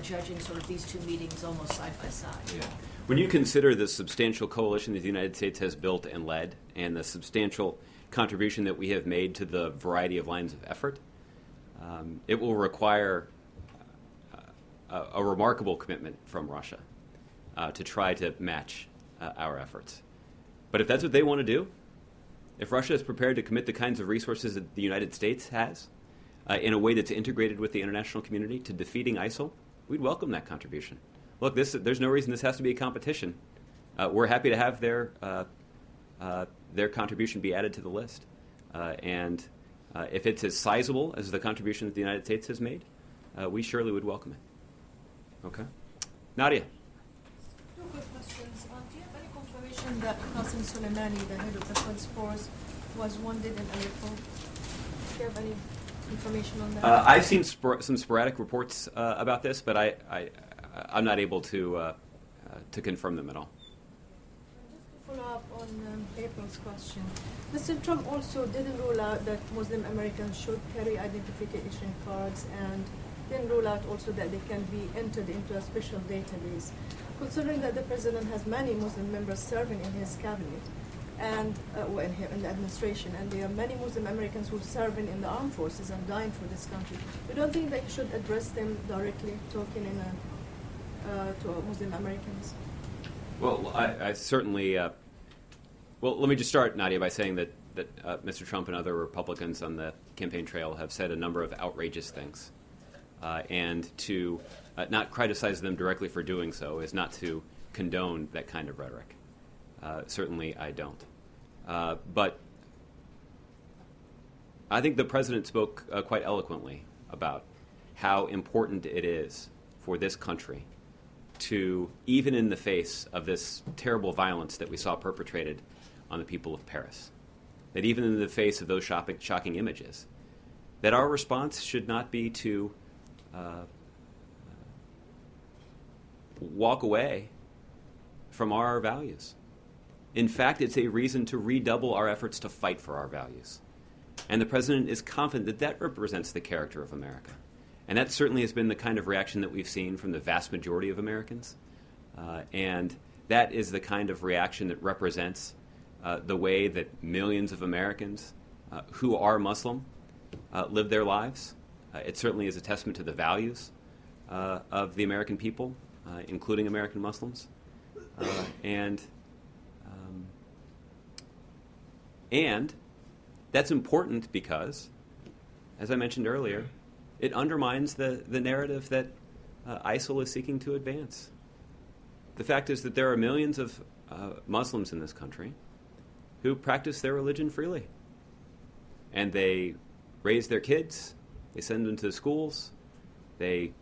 judging sort of these two meetings almost side by side? Yeah. When you consider the substantial coalition that the United States has built and led, and the substantial contribution that we have made to the variety of lines of effort, it will require a remarkable commitment from Russia to try to match our efforts. But if that's what they want to do, if Russia is prepared to commit the kinds of resources that the United States has in a way that's integrated with the international community to defeating ISIL, we'd welcome that contribution. Look, there's no reason this has to be a competition. We're happy to have their contribution be added to the list. And if it's as sizable as the contribution that the United States has made, we surely would welcome it. Okay? Nadia. Two quick questions. Do you have any confirmation that Qasem Soleimani, the head of the Quds Force, was wounded in Aleppo? Do you have any information on that? I've seen some sporadic reports about this, but I'm not able to confirm them at all. Just to follow up on April's question, Mr. Trump also didn't rule out that Muslim Americans should carry identification cards, and didn't rule out also that they can be entered into a special database. Considering that the president has many Muslim members serving in his cabinet and in the administration, and there are many Muslim Americans who are serving in the armed forces and dying for this country, we don't think that you should address them directly, talking to Muslim Americans. Well, I certainly. Well, let me just start, Nadia, by saying that Mr. Trump and other Republicans on the campaign trail have said a number of outrageous things. And to not criticize them directly for doing so is not to condone that kind of rhetoric. Certainly I don't. But I think the president spoke quite eloquently about how important it is for this country to, even in the face of this terrible violence that we saw perpetrated on the people of Paris, that even in the face of those shocking images, that our response should not be to walk away from our values. In fact, it's a reason to redouble our efforts to fight for our values. And the president is confident that that represents the character of America. And that certainly has been the kind of reaction that we've seen from the vast majority of Americans. And that is the kind of reaction that represents the way that millions of Americans who are Muslim live their lives. It certainly is a testament to the values of the American people, including American Muslims. And that's important because, as I mentioned earlier, it undermines the narrative that ISIL is seeking to advance. The fact is that there are millions of Muslims in this country who practice their religion freely. And they raise their kids, they send them to schools, they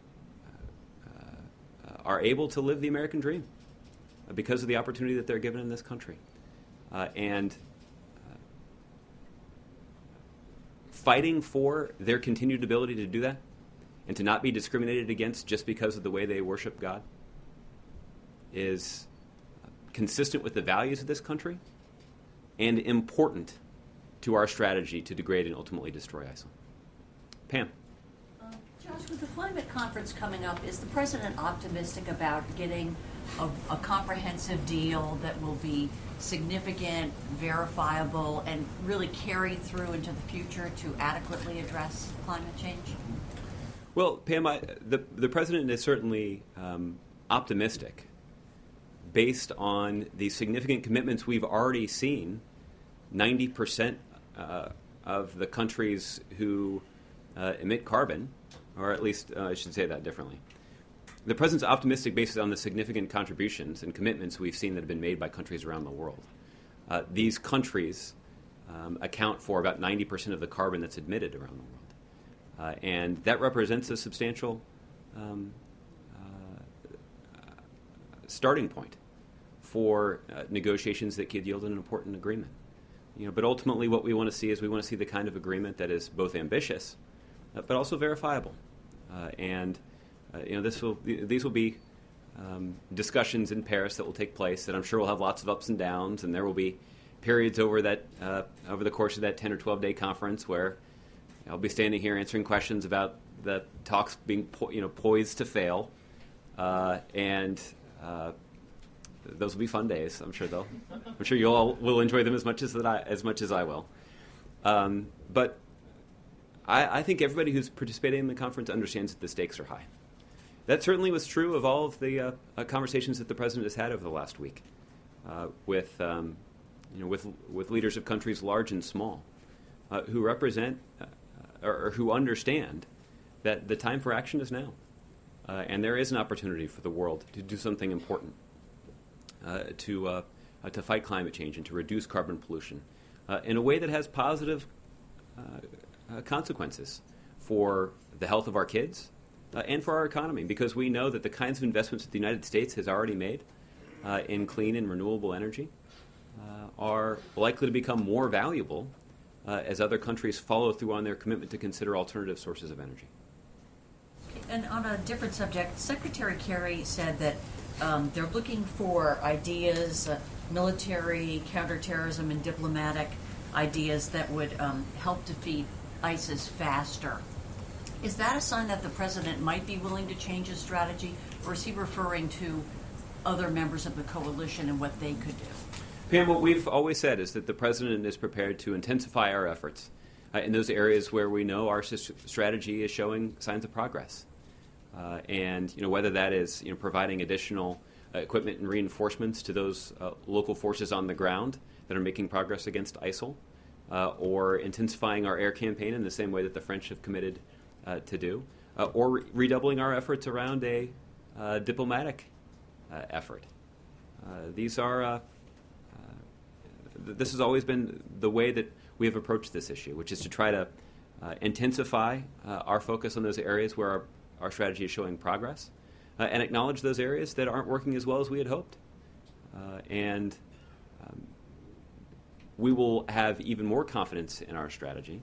are able to live the American dream because of the opportunity that they're given in this country. And fighting for their continued ability to do that and to not be discriminated against just because of the way they worship God is consistent with the values of this country and important to our strategy to degrade and ultimately destroy ISIL. Pam. Josh, with the climate conference coming up, is the president optimistic about getting a comprehensive deal that will be significant, verifiable, and really carry through into the future to adequately address climate change? Well, Pam, the president is certainly optimistic based on the significant commitments we've already seen. 90% of the countries who emit carbon, or at least I should say that differently. The President's optimistic based on the significant contributions and commitments we've seen that have been made by countries around the world. These countries account for about 90% of the carbon that's emitted around the world. And that represents a substantial starting point for negotiations that could yield an important agreement. But ultimately what we want to see is we want to see the kind of agreement that is both ambitious but also verifiable. These will be discussions in Paris that will take place that I'm sure will have lots of ups and downs, and there will be periods over the course of that 10 or 12-day conference where I'll be standing here answering questions about the talks being poised to fail, and those will be fun days. I'm sure you all will enjoy them as much as I will. But I think everybody who's participating in the conference understands that the stakes are high. That certainly was true of all of the conversations that the President has had over the last week with leaders of countries large and small who represent or who understand that the time for action is now. And there is an opportunity for the world to do something important to fight climate change and to reduce carbon pollution in a way that has positive consequences for the health of our kids and for our economy, because we know that the kinds of investments that the United States has already made in clean and renewable energy are likely to become more valuable as other countries follow through on their commitment to consider alternative sources of energy. And on a different subject, Secretary Kerry said that they're looking for ideas, military, counterterrorism, and diplomatic ideas that would help defeat ISIS faster. Is that a sign that the President might be willing to change his strategy, or is he referring to other members of the coalition and what they could do? Pam, what we've always said is that the President is prepared to intensify our efforts in those areas where we know our strategy is showing signs of progress. And whether that is providing additional equipment and reinforcements to those local forces on the ground that are making progress against ISIL, or intensifying our air campaign in the same way that the French have committed to do, or redoubling our efforts around a diplomatic effort. This has always been the way that we have approached this issue, which is to try to intensify our focus on those areas where our strategy is showing progress, and acknowledge those areas that aren't working as well as we had hoped. We will have even more confidence in our strategy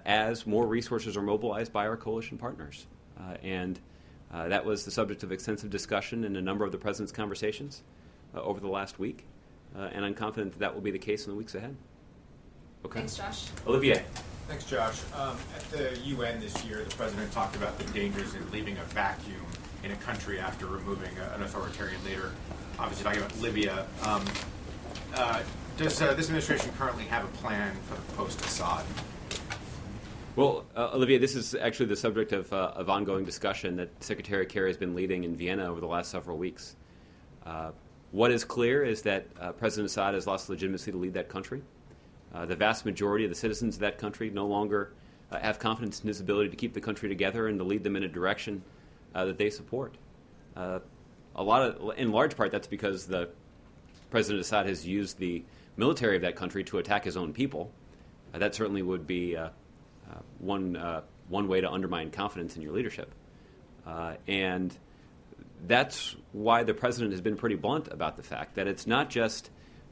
as more resources are mobilized by our coalition partners. That was the subject of extensive discussion in a number of the President's conversations over the last week. And I'm confident that will be the case in the weeks ahead. Okay. Thanks, Josh. Olivier. Thanks, Josh. At the UN this year, the President talked about the dangers of leaving a vacuum in a country after removing an authoritarian leader. Obviously, talking about Libya. Does this administration currently have a plan for the post-Assad? Well, Olivier, this is actually the subject of ongoing discussion that Secretary Kerry has been leading in Vienna over the last several weeks. What is clear is that President Assad has lost legitimacy to lead that country. The vast majority of the citizens of that country no longer have confidence in his ability to keep the country together and to lead them in a direction that they support. In large part, that's because the President Assad has used the military of that country to attack his own people. That certainly would be one way to undermine confidence in your leadership. And that's why the President has been pretty blunt about the fact that it's not just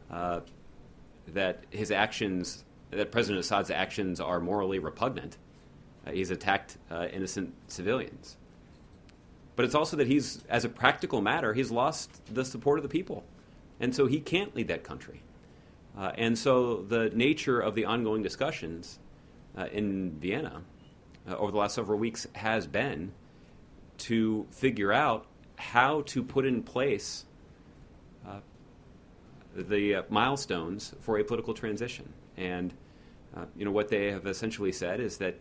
that President Assad's actions are morally repugnant. He's attacked innocent civilians. But it's also that as a practical matter, he's lost the support of the people. And so he can't lead that country. And so the nature of the ongoing discussions in Vienna over the last several weeks has been to figure out how to put in place the milestones for a political transition. And what they have essentially said is that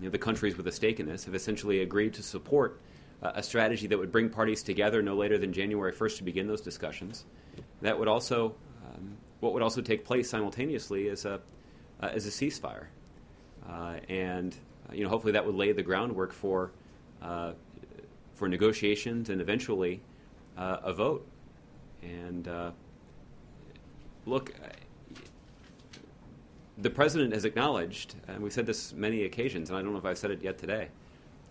the countries with a stake in this have essentially agreed to support a strategy that would bring parties together no later than January 1st to begin those discussions. That would also, what would also take place simultaneously is a as a ceasefire. And hopefully that would lay the groundwork for negotiations and eventually a vote. And look, the president has acknowledged, and we've said this many occasions, and I don't know if I've said it yet today,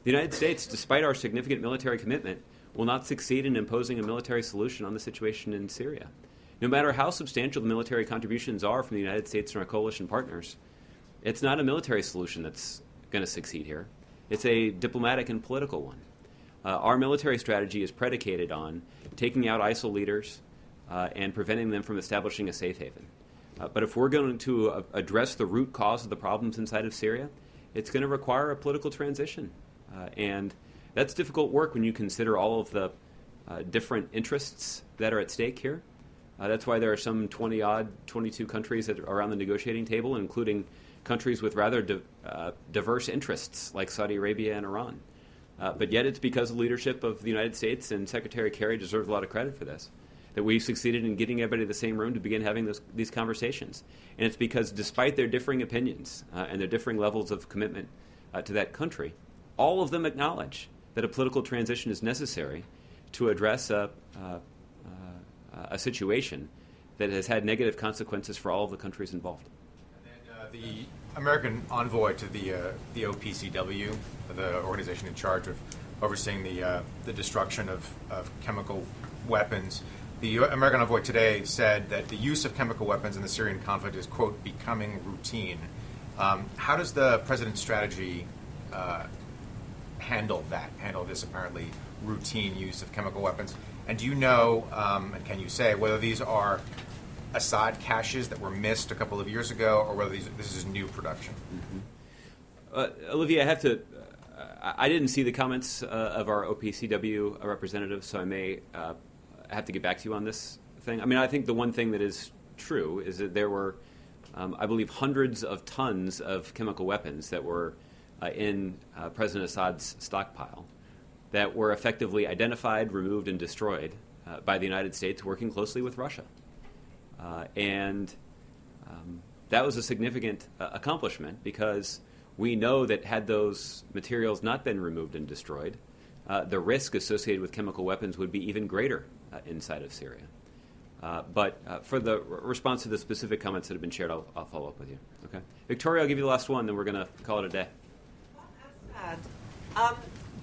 the United States, despite our significant military commitment, will not succeed in imposing a military solution on the situation in Syria. No matter how substantial the military contributions are from the United States and our coalition partners, it's not a military solution that's going to succeed here. It's a diplomatic and political one. Our military strategy is predicated on taking out ISIL leaders and preventing them from establishing a safe haven. But if we're going to address the root cause of the problems inside of Syria, it's going to require a political transition. And that's difficult work when you consider all of the different interests that are at stake here. That's why there are some 22 countries that are around the negotiating table, including countries with rather diverse interests like Saudi Arabia and Iran. But yet it's because of the leadership of the United States, and Secretary Kerry deserves a lot of credit for this, that we've succeeded in getting everybody in the same room to begin having these conversations. And it's because despite their differing opinions and their differing levels of commitment to that country, all of them acknowledge that a political transition is necessary to address a situation that has had negative consequences for all of the countries involved. And then the American envoy to the OPCW, the organization in charge of overseeing the destruction of chemical weapons, the American envoy today said that the use of chemical weapons in the Syrian conflict is, quote, becoming routine. How does the president's strategy handle this apparently routine use of chemical weapons? And do you know, and can you say, whether these are Assad caches that were missed a couple of years ago, or whether this is new production? Olivia, I have to. I didn't see the comments of our OPCW representative, so I may have to get back to you on this thing. I mean, I think the one thing that is true is that there were, I believe, hundreds of tons of chemical weapons that were in President Assad's stockpile that were effectively identified, removed, and destroyed by the United States working closely with Russia. And that was a significant accomplishment, because we know that had those materials not been removed and destroyed, the risk associated with chemical weapons would be even greater inside of Syria. But for the response to the specific comments that have been shared, I'll follow up with you. Okay, Victoria, I'll give you the last one, then we're going to call it a day.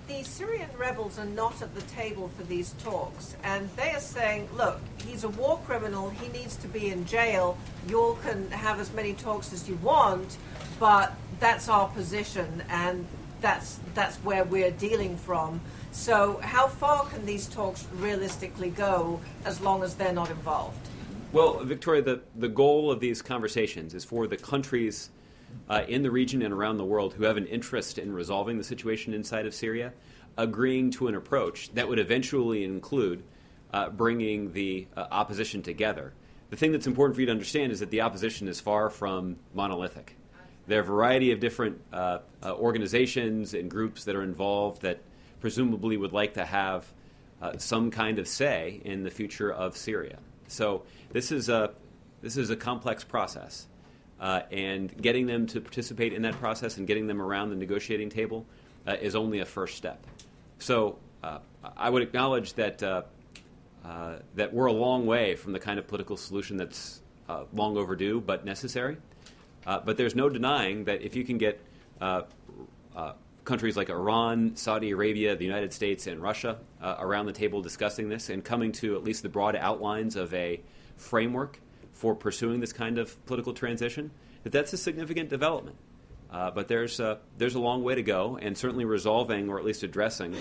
The Syrian rebels are not at the table for these talks, and they are saying, look, he's a war criminal, he needs to be in jail, you all can have as many talks as you want, but that's our position, and that's where we're dealing from. So how far can these talks realistically go as long as they're not involved? Well, Victoria, the goal of these conversations is for the countries in the region and around the world who have an interest in resolving the situation inside of Syria agreeing to an approach that would eventually include bringing the opposition together. The thing that's important for you to understand is that the opposition is far from monolithic. There are a variety of different organizations and groups that are involved that presumably would like to have some kind of say in the future of Syria. So this is a complex process. And getting them to participate in that process and getting them around the negotiating table is only a first step. So I would acknowledge that that we're a long way from the kind of political solution that's long overdue but necessary. But there's no denying that if you can get countries like Iran, Saudi Arabia, the United States, and Russia around the table discussing this and coming to at least the broad outlines of a framework for pursuing this kind of political transition, that's a significant development. But there's a long way to go, and certainly resolving or at least addressing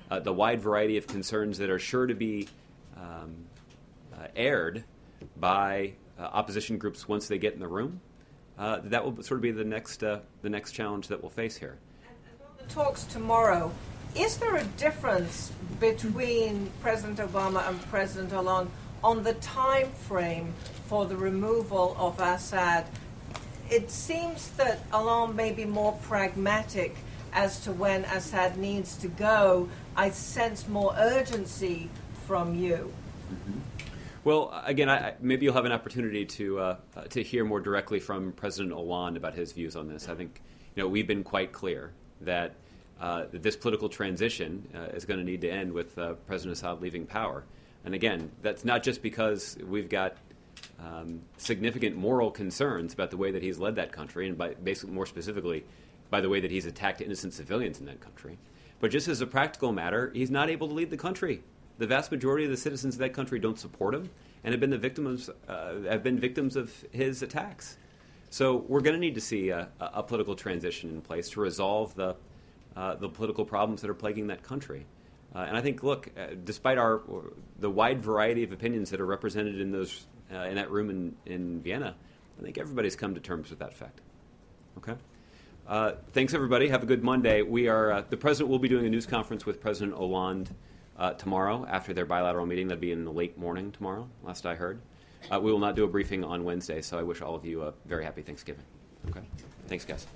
the wide variety of concerns that are sure to be aired by opposition groups once they get in the room. That will sort of be the next challenge that we'll face here. And the talks tomorrow, is there a difference between President Obama and President Hollande on the time frame for the removal of Assad? It seems that Hollande may be more pragmatic as to when Assad needs to go. I sense more urgency from you. Mm-hmm. Well, again, maybe you'll have an opportunity to hear more directly from President Hollande about his views on this. I think we've been quite clear that this political transition is going to need to end with President Assad leaving power. And again, that's not just because we've got significant moral concerns about the way that he's led that country, and basically more specifically by the way that he's attacked innocent civilians in that country, but just as a practical matter, he's not able to lead the country. The vast majority of the citizens of that country don't support him and have been victims of his attacks. So we're going to need to see a political transition in place to resolve the political problems that are plaguing that country. And I think, look, despite the wide variety of opinions that are represented in that room in Vienna, I think everybody's come to terms with that fact. Okay. Thanks, everybody. Have a good Monday. The president will be doing a news conference with President Hollande tomorrow after their bilateral meeting. That'll be in the late morning tomorrow, last I heard. We will not do a briefing on Wednesday, so I wish all of you a very happy Thanksgiving. Okay. Thanks, guys.